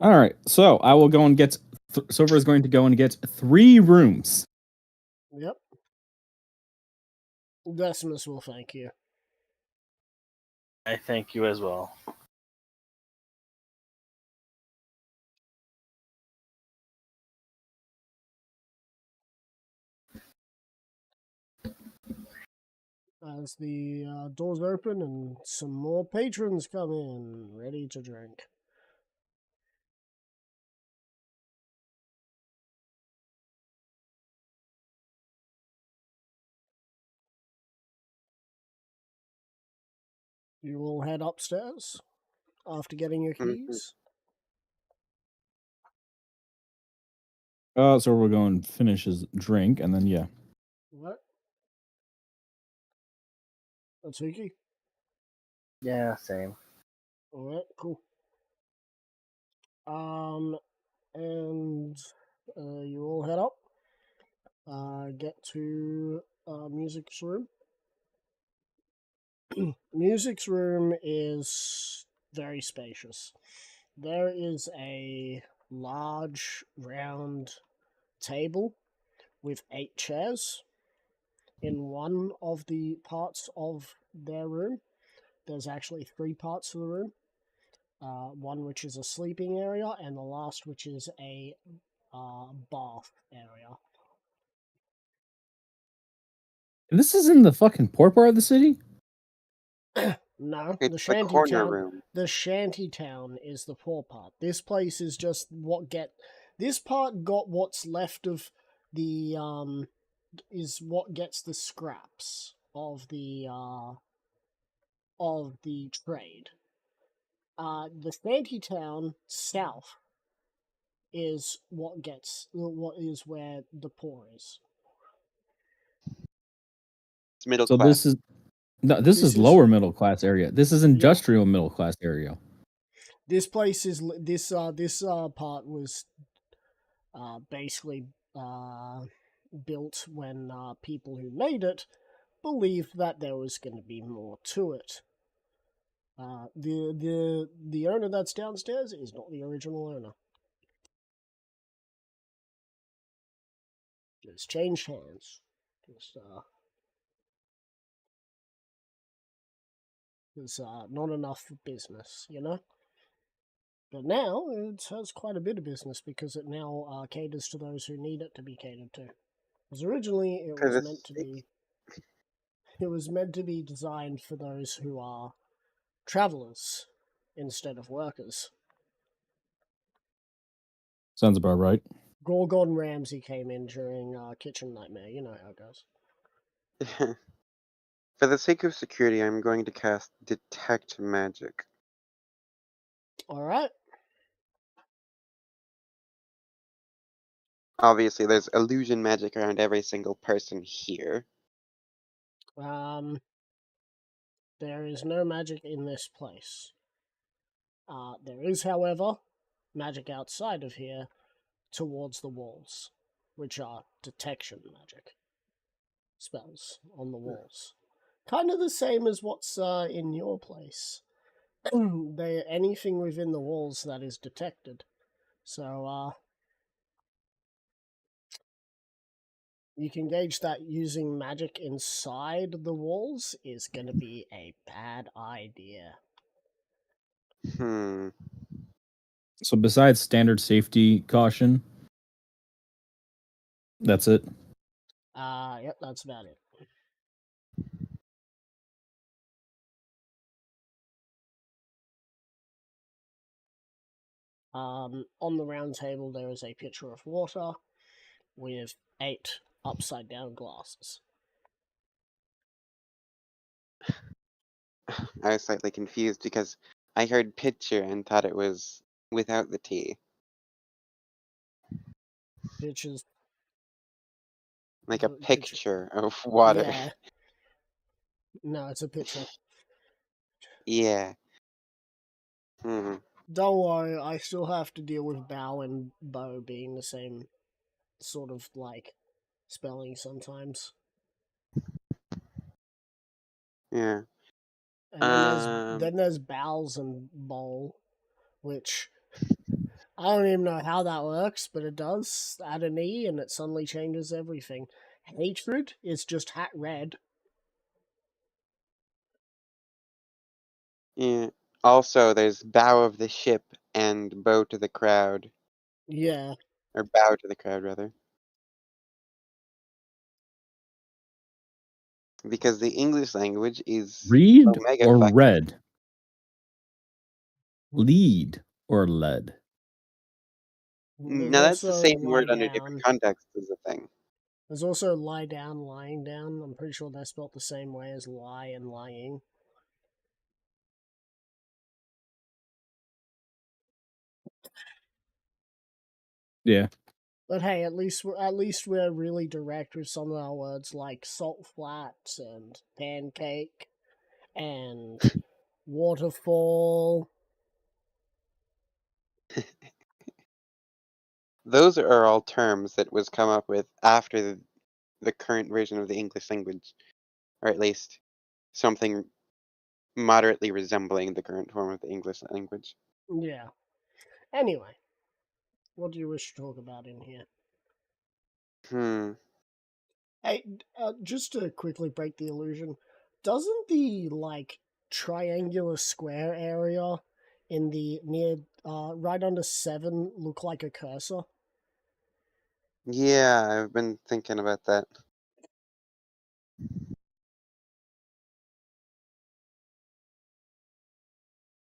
Speaker 4: All right, so I will go and get. Silver is going to go and get 3 rooms.
Speaker 2: Yep. Decimus will thank you.
Speaker 3: I thank you as well.
Speaker 2: As the doors open and some more patrons come in, ready to drink. You all head upstairs after getting your keys.
Speaker 4: So we're going to finish his drink, and then yeah.
Speaker 2: What? Atsuki?
Speaker 3: Yeah, same.
Speaker 2: Alright, cool. And you all head up. Get to music's room. Music's room is very spacious. There is a large round table with 8 chairs in one of the parts of their room. There's actually 3 parts of the room. One which is a sleeping area, and the last which is a bath area.
Speaker 4: And this is in the fucking poor part of the city?
Speaker 2: No,
Speaker 1: It's
Speaker 2: the
Speaker 1: the
Speaker 2: shanty
Speaker 1: corner
Speaker 2: town.
Speaker 1: room.
Speaker 2: The shanty town is the poor part. This place is just This part got what's left of the is what gets the scraps of the trade. The shanty town south is what is where the poor is.
Speaker 1: It's middle
Speaker 4: So
Speaker 1: class.
Speaker 4: this is lower middle class area. This is industrial middle class area.
Speaker 2: This place is this part was basically built when people who made it believed that there was going to be more to it. The owner that's downstairs is not the original owner. It's changed hands. There's not enough business, you know? But now it has quite a bit of business because it now caters to those who need it to be catered to. Because originally it was meant to be... It was meant to be designed for those who are travelers instead of workers.
Speaker 4: Sounds about right.
Speaker 2: Gorgon Ramsay came in during Kitchen Nightmare. You know how it goes.
Speaker 1: For the sake of security, I'm going to cast Detect Magic.
Speaker 2: Alright.
Speaker 1: Obviously, there's illusion magic around every single person here.
Speaker 2: There is no magic in this place. There is, however, magic outside of here towards the walls, which are detection magic spells on the walls. Kind of the same as what's in your place. Anything within the walls that is detected. So, you can gauge that using magic inside the walls is going to be a bad idea.
Speaker 4: So besides standard safety caution, that's it.
Speaker 2: Yep, that's about it. On the round table, there is a pitcher of water with 8 upside down glasses.
Speaker 1: I was slightly confused because I heard pitcher and thought it was without the T.
Speaker 2: Pitchers.
Speaker 1: Like a
Speaker 2: Pitcher.
Speaker 1: picture of water.
Speaker 2: Yeah. No, it's a pitcher.
Speaker 1: Yeah.
Speaker 2: Don't worry, I still have to deal with bow and bow being the same sort of like spelling sometimes.
Speaker 1: Yeah.
Speaker 2: And then there's bowels and bowl, which I don't even know how that works, but it does. Add an E and it suddenly changes everything. Hatred is just hat red.
Speaker 1: Yeah. Also, there's bow of the ship and bow to the crowd.
Speaker 2: Yeah.
Speaker 1: Or bow to the crowd, rather. Because the English language is
Speaker 4: Read
Speaker 1: omega
Speaker 4: or
Speaker 1: fucking.
Speaker 4: red? Lead or lead?
Speaker 2: There's
Speaker 1: Now that's the
Speaker 2: also
Speaker 1: same
Speaker 2: lie
Speaker 1: word under different
Speaker 2: down.
Speaker 1: contexts is the thing.
Speaker 2: There's also lie down, lying down. I'm pretty sure they're spelled the same way as lie and lying.
Speaker 4: Yeah.
Speaker 2: But hey, at least we're really direct with some of our words like salt flats and pancake and waterfall.
Speaker 1: Those are all terms that was come up with after the current version of the English language. Or at least something moderately resembling the current form of the English language.
Speaker 2: Yeah. Anyway, what do you wish to talk about in here? Hey, just to quickly break the illusion, doesn't the triangular square area in the near right under 7 look like a cursor?
Speaker 1: Yeah, I've been thinking about that.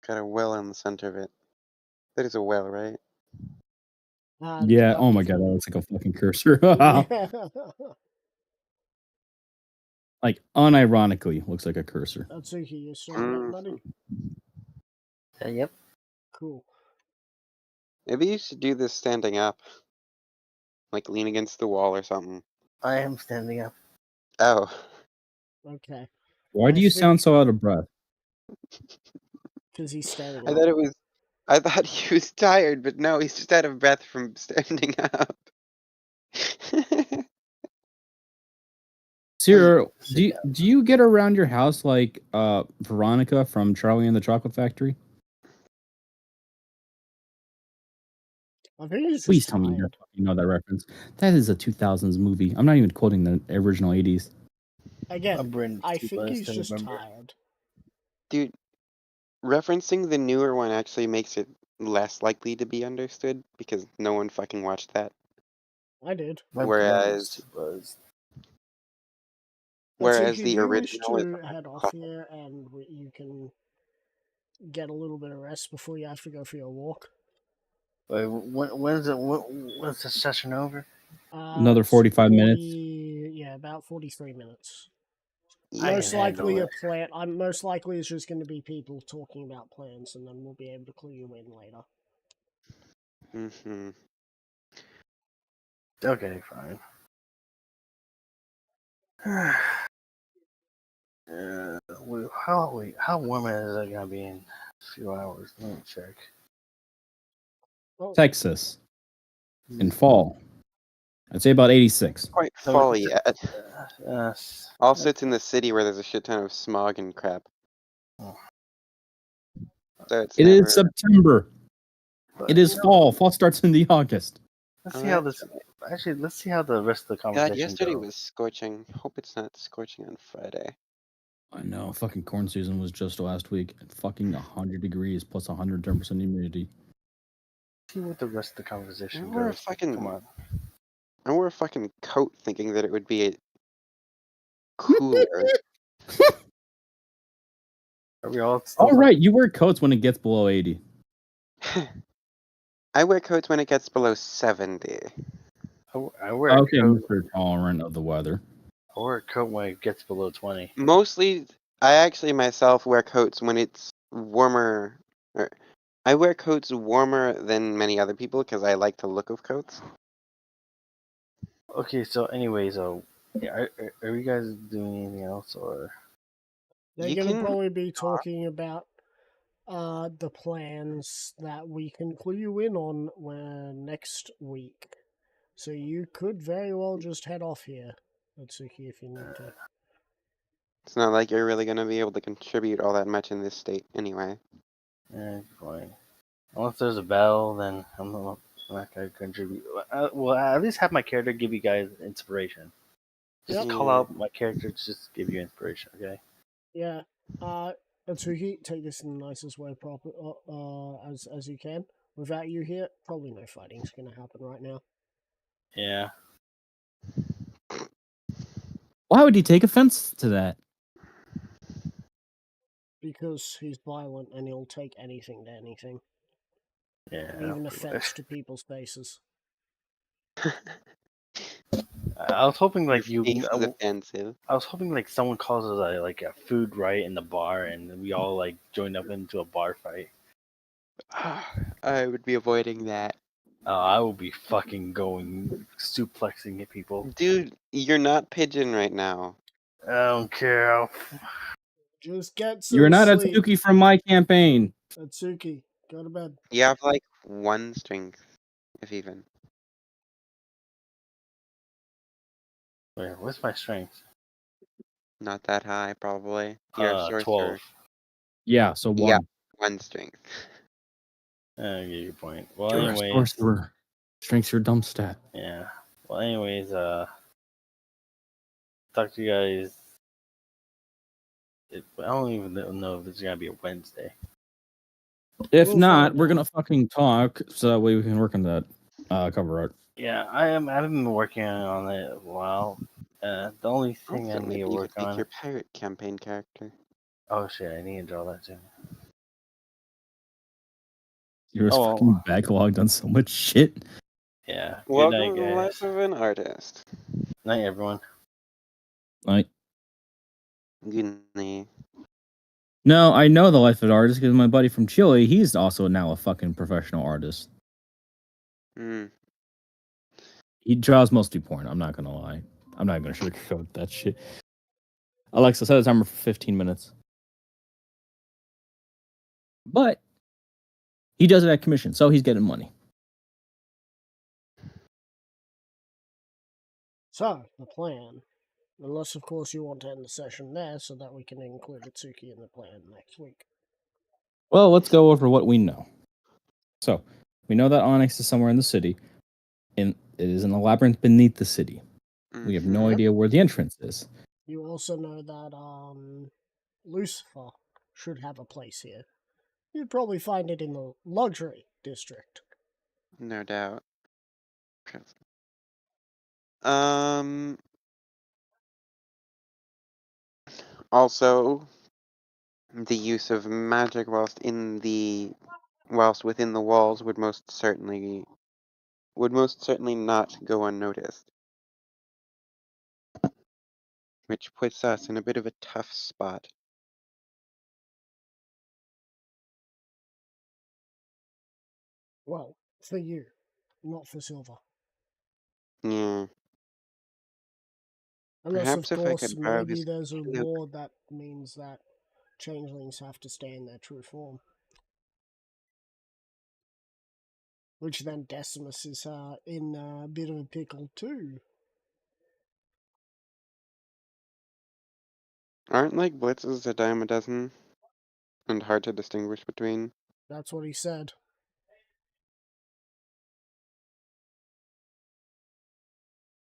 Speaker 1: Got a well in the center of it. That is a well, right?
Speaker 4: Yeah. Oh my
Speaker 2: Deductively.
Speaker 4: god, that looks like a fucking cursor.
Speaker 2: Yeah.
Speaker 4: Like unironically, looks like a cursor.
Speaker 2: Atsuki, you still on that, buddy?
Speaker 3: Yep.
Speaker 2: Cool.
Speaker 1: Maybe you should do this standing up. Like lean against the wall or something.
Speaker 3: I am standing up.
Speaker 1: Oh.
Speaker 2: Okay.
Speaker 4: Why do you sound so out of breath?
Speaker 2: Because he's standing
Speaker 1: I
Speaker 2: up.
Speaker 1: thought I thought he was tired, but no, he's just out of breath from standing up.
Speaker 4: Sierra,
Speaker 3: Sit
Speaker 4: do
Speaker 3: down.
Speaker 4: you get around your house like Veronica from Charlie and the Chocolate Factory?
Speaker 2: I think he's
Speaker 4: Please
Speaker 2: just
Speaker 4: tell me
Speaker 2: tired.
Speaker 4: you know that reference. That is a 2000s movie. I'm not even quoting the original 80s.
Speaker 3: My
Speaker 2: Again,
Speaker 3: brain
Speaker 2: I
Speaker 3: too
Speaker 2: think
Speaker 3: buzzed
Speaker 2: he's
Speaker 3: to
Speaker 2: just
Speaker 3: remember.
Speaker 2: tired.
Speaker 1: Dude, referencing the newer one actually makes it less likely to be understood because no one fucking watched that.
Speaker 2: I did.
Speaker 3: My brain is
Speaker 1: Whereas
Speaker 3: too buzzed.
Speaker 2: Atsuki, do
Speaker 1: the
Speaker 2: you wish
Speaker 1: original is
Speaker 2: to
Speaker 1: a
Speaker 2: head off
Speaker 1: classic.
Speaker 2: here and you can get a little bit of rest before you have to go for your walk?
Speaker 3: Wait, when's the session over?
Speaker 4: Another
Speaker 2: It's
Speaker 4: 45 minutes.
Speaker 2: Yeah, about 43 minutes.
Speaker 3: I
Speaker 2: Most
Speaker 3: can handle
Speaker 2: likely
Speaker 3: it.
Speaker 2: most likely it's just going to be people talking about plans, and then we'll be able to clue you in later.
Speaker 1: Mm-hmm.
Speaker 3: Okay, fine. How warm is it gonna be in a few hours? Let me check.
Speaker 2: Oh,
Speaker 4: Texas in fall. I'd say about 86.
Speaker 1: Quite
Speaker 3: So
Speaker 1: fall
Speaker 3: it's,
Speaker 1: yet.
Speaker 3: uh,
Speaker 1: Also, it's in the city where there's a shit ton of smog and crap.
Speaker 3: oh,
Speaker 1: So it's
Speaker 4: It is
Speaker 1: never.
Speaker 4: September.
Speaker 3: but,
Speaker 4: It is
Speaker 3: you know,
Speaker 4: fall. Fall starts in the August.
Speaker 3: let's
Speaker 1: Oh,
Speaker 3: see how
Speaker 1: that's
Speaker 3: this.
Speaker 1: right.
Speaker 3: Actually, let's see how the rest of the
Speaker 1: God,
Speaker 3: conversation
Speaker 1: yesterday
Speaker 3: goes.
Speaker 1: was scorching. Hope it's not scorching on Friday.
Speaker 4: I know. Fucking corn season was just last week. At fucking 100 degrees plus 110% humidity.
Speaker 3: See what the rest of the
Speaker 1: I
Speaker 3: conversation
Speaker 1: wore a
Speaker 3: goes. Come on.
Speaker 1: fucking coat thinking that it would be cooler.
Speaker 3: Are we all still?
Speaker 4: All right, you wear coats when it gets below 80.
Speaker 1: I wear coats when it gets below 70.
Speaker 3: I wear a
Speaker 4: Okay,
Speaker 3: coat.
Speaker 4: Mr. Tolerant of the weather.
Speaker 3: I wear a coat when it gets below 20.
Speaker 1: Mostly, I actually myself wear coats when it's warmer. Or, I wear coats warmer than many other people because I like the look of coats.
Speaker 3: Okay, so anyways, are you guys doing anything else or?
Speaker 2: they're
Speaker 1: You
Speaker 2: going to
Speaker 1: can.
Speaker 2: probably be talking about the plans that we can clue you in on next week. So you could very well just head off here, Atsuki, if you need to.
Speaker 1: It's not like you're really gonna be able to contribute all that much in this state anyway.
Speaker 3: Fine. Unless there's a battle, then I'm not gonna contribute. Well, at least have my character give you guys inspiration. Just
Speaker 2: Yep.
Speaker 3: call
Speaker 1: Yeah.
Speaker 3: out my character to just give you inspiration, okay?
Speaker 2: Yeah. Atsuki, take this in the nicest way as you can. Without you here, probably no fighting's gonna happen right now.
Speaker 3: Yeah.
Speaker 4: Why would he take offense to that?
Speaker 2: Because he's violent and he'll take anything to anything.
Speaker 3: Yeah.
Speaker 2: Even offense to people's faces.
Speaker 3: I was hoping
Speaker 1: Your
Speaker 3: like you.
Speaker 1: face is offensive.
Speaker 3: I was hoping like someone calls us a food riot in the bar, and we all like join up into a bar fight.
Speaker 1: I would be avoiding that.
Speaker 3: I will be fucking going suplexing at people.
Speaker 1: Dude, you're not pigeon right now.
Speaker 3: I don't care.
Speaker 2: Just get some
Speaker 4: You're not
Speaker 2: sleep.
Speaker 4: Atsuki from my campaign.
Speaker 2: Atsuki, go to bed.
Speaker 1: You have like 1 strength, if even.
Speaker 3: What's my strength?
Speaker 1: Not that high, probably. You're a sorcerer.
Speaker 3: 12.
Speaker 4: Yeah, so
Speaker 1: Yeah.
Speaker 4: 1.
Speaker 1: 1 strength.
Speaker 3: I get your point. Well,
Speaker 4: You're a
Speaker 3: anyways,
Speaker 4: sorcerer. Strength's your dumb stat.
Speaker 3: yeah. Well, anyways, talk to you guys. I don't even know if it's gonna be a Wednesday.
Speaker 4: If
Speaker 2: We'll
Speaker 4: not,
Speaker 2: find
Speaker 4: we're
Speaker 2: out.
Speaker 4: gonna fucking talk so that way we can work on that cover art.
Speaker 3: Yeah, I haven't been working on it a while. The only thing I
Speaker 1: Also,
Speaker 3: need
Speaker 1: maybe
Speaker 3: to
Speaker 1: you
Speaker 3: work
Speaker 1: could pick
Speaker 3: on.
Speaker 1: your pirate campaign character.
Speaker 3: Oh shit, I need to draw that too.
Speaker 4: You're
Speaker 3: Oh,
Speaker 4: fucking backlogged on so much shit.
Speaker 3: yeah. Good
Speaker 1: Welcome
Speaker 3: night,
Speaker 1: to the life
Speaker 3: guys.
Speaker 1: of an artist.
Speaker 3: Night, everyone.
Speaker 4: Like,
Speaker 1: Good night.
Speaker 4: no, I know the life of an artist because my buddy from Chile, he's also now a fucking professional artist.
Speaker 1: Hmm.
Speaker 4: He draws mostly porn. I'm not gonna lie. I'm not gonna sugarcoat that shit. Alexa, set a timer for 15 minutes. But he does it at commission, so he's getting money.
Speaker 2: So, the plan. Unless, of course, you want to end the session there so that we can include Atsuki in the plan next week.
Speaker 4: Well, let's go over what we know. So, we know that Onyx is somewhere in the city. It is in a labyrinth beneath the city. We have no
Speaker 1: Mhm.
Speaker 4: idea where the entrance is.
Speaker 2: You also know that, Lucifer should have a place here. You'd probably find it in the luxury district.
Speaker 1: No doubt. Um. Also, the use of magic whilst within the walls would most certainly not go unnoticed, which puts us in a bit of a tough spot.
Speaker 2: Well, for you, not for Silver.
Speaker 1: Yeah.
Speaker 2: Unless, of
Speaker 1: Perhaps if I
Speaker 2: course,
Speaker 1: could borrow
Speaker 2: maybe
Speaker 1: his
Speaker 2: there's a
Speaker 1: cloak.
Speaker 2: law that means that changelings have to stay in their true form. Which then Decimus is in a bit of a pickle too.
Speaker 1: Aren't like blitzes a dime a dozen and hard to distinguish between?
Speaker 2: That's what he said.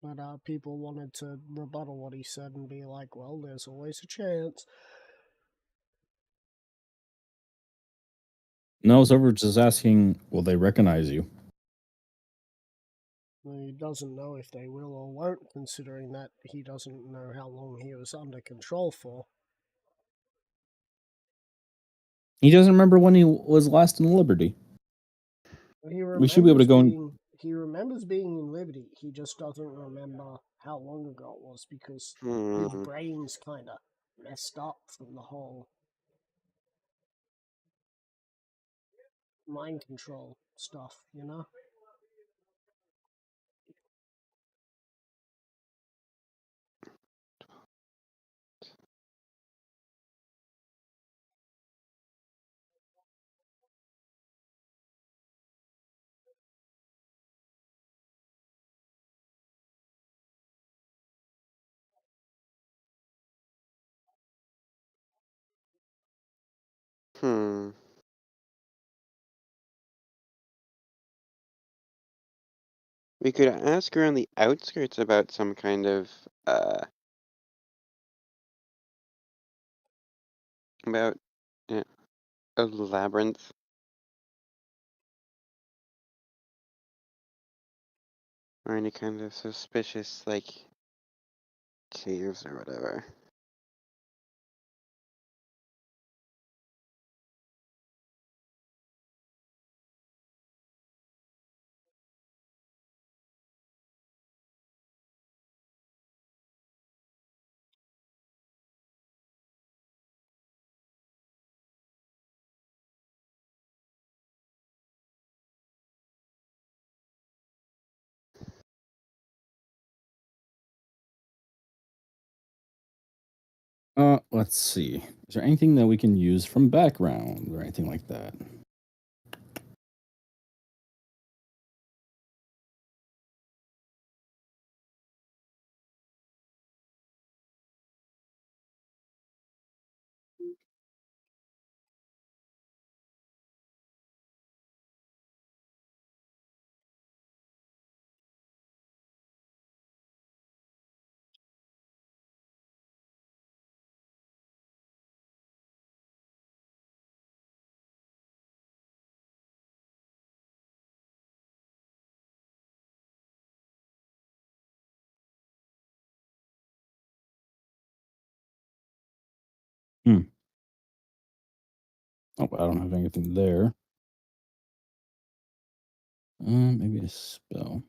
Speaker 2: But people wanted to rebuttal what he said and be like, well, there's always a chance.
Speaker 4: No, Silver's just asking, will they recognize you?
Speaker 2: He doesn't know if they will or won't, considering that he doesn't know how long he was under control for.
Speaker 4: He doesn't remember when he was last in Liberty.
Speaker 2: He
Speaker 4: We should be able to go and
Speaker 2: he remembers being in Liberty. He just doesn't remember how long ago it was because his
Speaker 1: Hmm.
Speaker 2: brain's kind of messed up from the whole mind control stuff, you know?
Speaker 1: Hmm. We could ask around the outskirts about some kind of about yeah, a labyrinth. Or any kind of suspicious like caves or whatever.
Speaker 4: Let's see. Is there anything that we can use from background or anything like that? Hmm. Oh, I don't have anything there. Maybe a spell.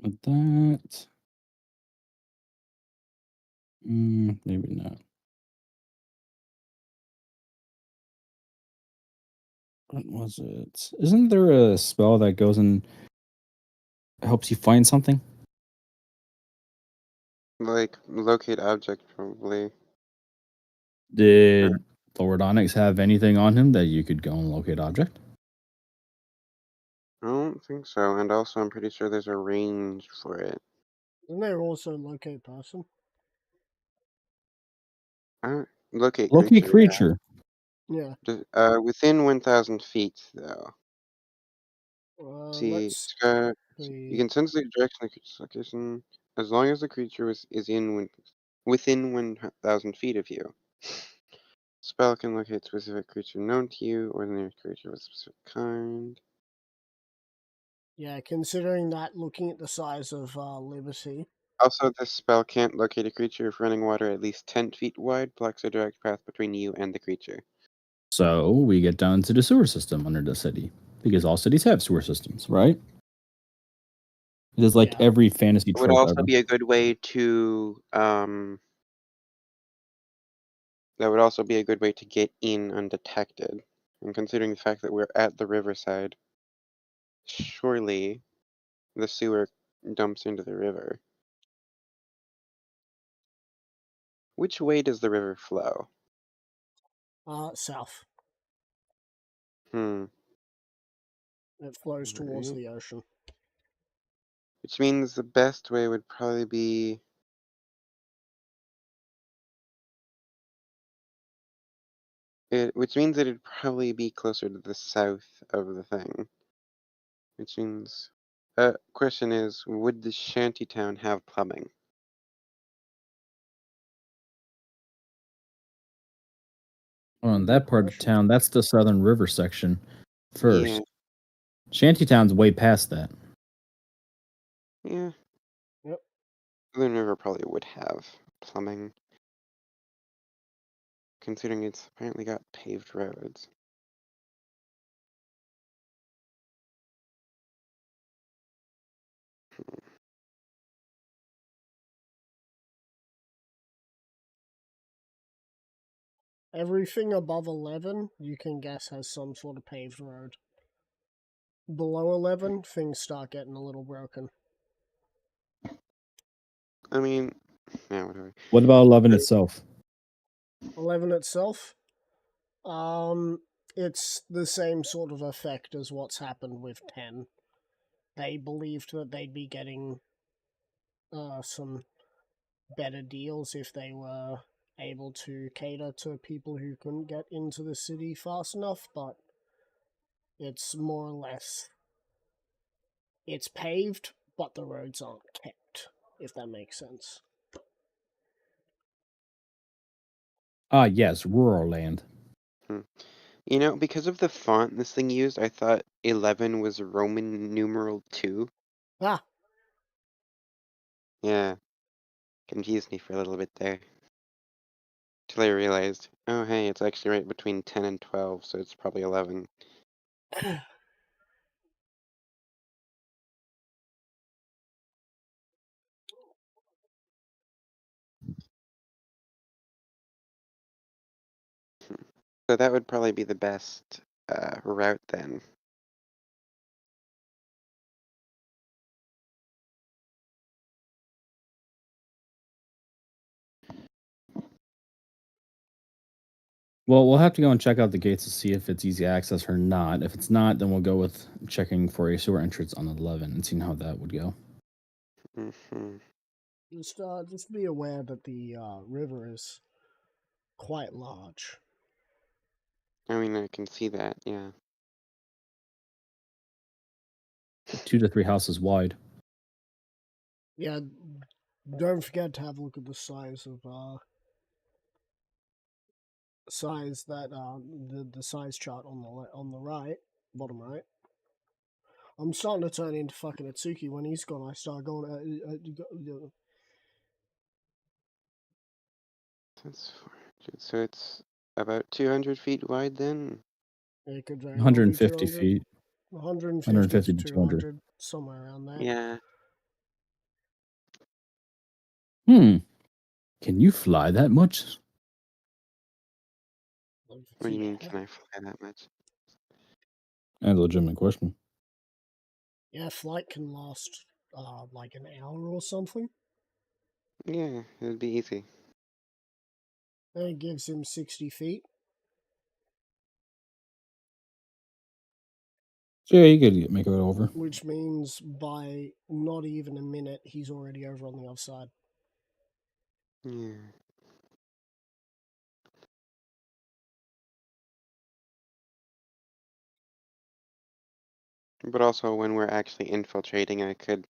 Speaker 4: With that. Maybe not. What was it? Isn't there a spell that goes and helps you find something?
Speaker 1: Like locate object probably. Or,
Speaker 4: Did Lord Onyx have anything on him that you could go and locate object?
Speaker 1: I don't think so, and also I'm pretty sure there's a range for it.
Speaker 2: Isn't there also locate person?
Speaker 1: Locate
Speaker 4: Locate
Speaker 1: creature, yeah.
Speaker 4: creature.
Speaker 2: Yeah.
Speaker 1: Within 1,000 feet, though. See,
Speaker 2: Let's
Speaker 1: you
Speaker 2: see.
Speaker 1: can sense the direction of the creature's location as long as the creature is within 1,000 feet of you. Spell can locate specific creature known to you or the nearest creature of a specific kind.
Speaker 2: Yeah, considering that, looking at the size of Liberty.
Speaker 1: Also, this spell can't locate a creature if running water at least 10 feet wide blocks a direct path between you and the creature.
Speaker 4: So we get down to the sewer system under the city because all cities have sewer systems, right? It is like
Speaker 2: Yeah.
Speaker 4: every fantasy
Speaker 1: It would
Speaker 4: trope
Speaker 1: also
Speaker 4: ever.
Speaker 1: be a good way to that would also be a good way to get in undetected. And considering the fact that we're at the riverside, surely the sewer dumps into the river. Which way does the river flow?
Speaker 2: South.
Speaker 1: Hmm.
Speaker 2: It flows towards
Speaker 1: Right.
Speaker 2: the ocean.
Speaker 1: Which means the best way would probably be which means that it'd probably be closer to the south of the thing. Which means question is, would the shantytown have plumbing?
Speaker 4: Well, in that part of
Speaker 2: Question.
Speaker 4: town, that's the Southern River section
Speaker 1: Yeah,
Speaker 4: first. Shantytown's way past that.
Speaker 1: yeah.
Speaker 2: Yep.
Speaker 1: Southern River probably would have plumbing, considering it's apparently got paved roads.
Speaker 2: Everything above 11, you can guess, has some sort of paved road. Below 11, things start getting a little broken.
Speaker 1: I mean, yeah, whatever.
Speaker 4: What about 11 itself?
Speaker 2: 11 itself, it's the same sort of effect as what's happened with 10. They believed that they'd be getting some better deals if they were able to cater to people who couldn't get into the city fast enough, but it's more or less, it's paved, but the roads aren't kept, if that makes sense.
Speaker 4: Ah, yes, rural land.
Speaker 1: You know, because of the font this thing used, I thought 11 was Roman numeral 2.
Speaker 2: Ah,
Speaker 1: Yeah, confused me for a little bit there. Till I realized, oh hey, it's actually right between 10 and 12, so it's probably 11. So that would probably be the best route then.
Speaker 4: Well, we'll have to go and check out the gates to see if it's easy access or not. If it's not, then we'll go with checking for a sewer entrance on 11 and seeing how that would go.
Speaker 1: Hmm.
Speaker 2: just be aware that the river is quite large.
Speaker 1: I mean, I can see that, yeah.
Speaker 4: 2 to 3 houses wide.
Speaker 2: Yeah, don't forget to have a look at the size of size that the size chart on the right, bottom right. I'm starting to turn into fucking Atsuki. When he's gone, I start going.
Speaker 1: That's 400. So it's about 200 feet wide then?
Speaker 2: It could very well be
Speaker 4: 150
Speaker 2: 200,
Speaker 4: feet.
Speaker 2: 150
Speaker 4: 150
Speaker 2: to
Speaker 4: to 200.
Speaker 2: 200, somewhere around there.
Speaker 1: Yeah.
Speaker 4: Can you fly that much?
Speaker 1: What do you mean,
Speaker 2: Yeah.
Speaker 1: can I fly that much?
Speaker 4: That's a legitimate question.
Speaker 2: Yeah, flight can last like an hour or something.
Speaker 1: Yeah, it would be easy.
Speaker 2: And it gives him 60 feet.
Speaker 4: So yeah, you could make it over.
Speaker 2: Which means by not even a minute, he's already over on the other side.
Speaker 1: Yeah. But also, when we're actually infiltrating, I could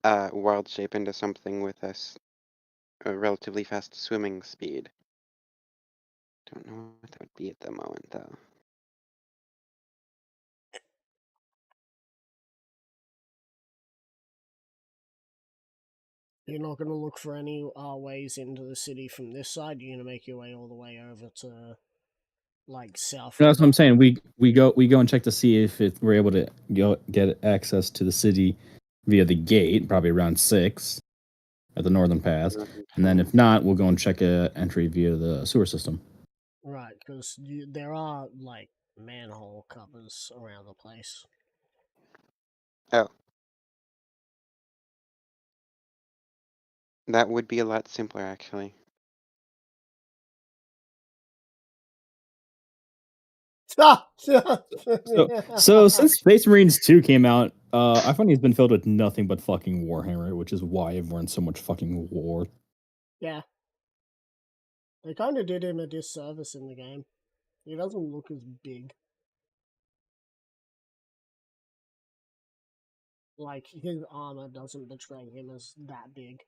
Speaker 1: wild shape into something with a relatively fast swimming speed. Don't know what that would be at the moment, though.
Speaker 2: You're not going to look for any ways into the city from this side. You're going to make your way all the way over to, like, South
Speaker 4: That's what
Speaker 2: River.
Speaker 4: I'm saying. We go and check to see if we're able to go get access to the city via the gate, probably around 6 at the northern pass, and then if not, we'll go and check a entry via the sewer system.
Speaker 2: Right, because there are, like, manhole covers around the place.
Speaker 1: Oh. That would be a lot simpler, actually.
Speaker 4: So since Space Marines 2 came out, I find he's been filled with nothing but fucking Warhammer, which is why everyone's so much fucking war.
Speaker 2: Yeah. They kind of did him a disservice in the game. He doesn't look as big. Like, his armor doesn't betray him as that big.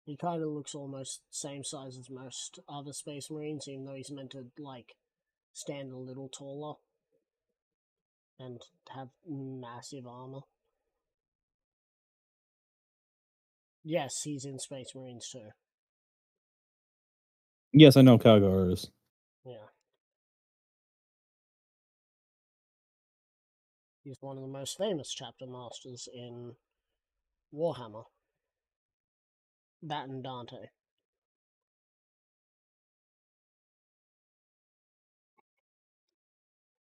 Speaker 2: He kind of looks almost same size as most other Space Marines, even though he's meant to, like, stand a little taller and have massive armor. Yes, he's in Space Marines too.
Speaker 4: Yes, I know Calgar is.
Speaker 2: Yeah. He's one of the most famous chapter masters in Warhammer. That and Dante.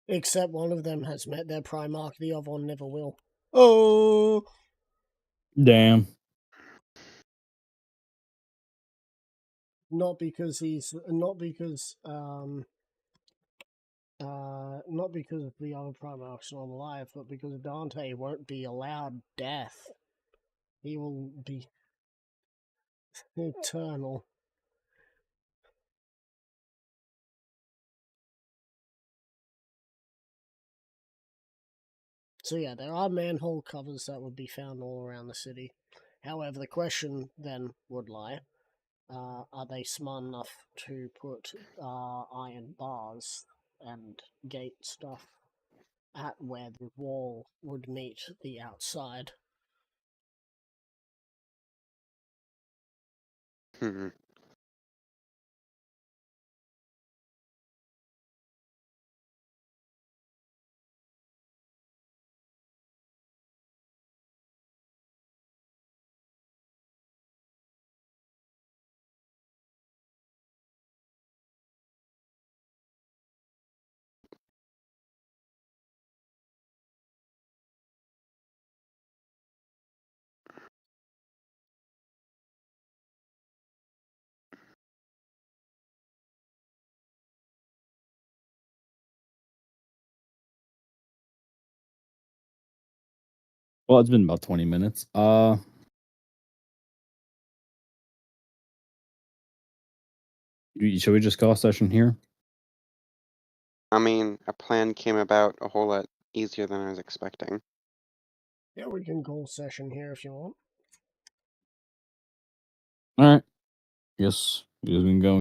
Speaker 2: Except one of them has met their Primarch, the other one never will. Oh!
Speaker 4: Damn.
Speaker 2: Not because he's not because not because the other Primarch's not alive, but because Dante won't be allowed death. He will be eternal. So yeah, there are manhole covers that would be found all around the city. However, the question then would lie, are they smart enough to put iron bars and gate stuff at where the wall would meet the outside?
Speaker 1: Hmm.
Speaker 4: Well, it's been about 20 minutes. Should we just call a session here?
Speaker 1: I mean, a plan came about a whole lot easier than I was expecting.
Speaker 2: Yeah, we can call session here if you want.
Speaker 4: All right. Yes, we can go.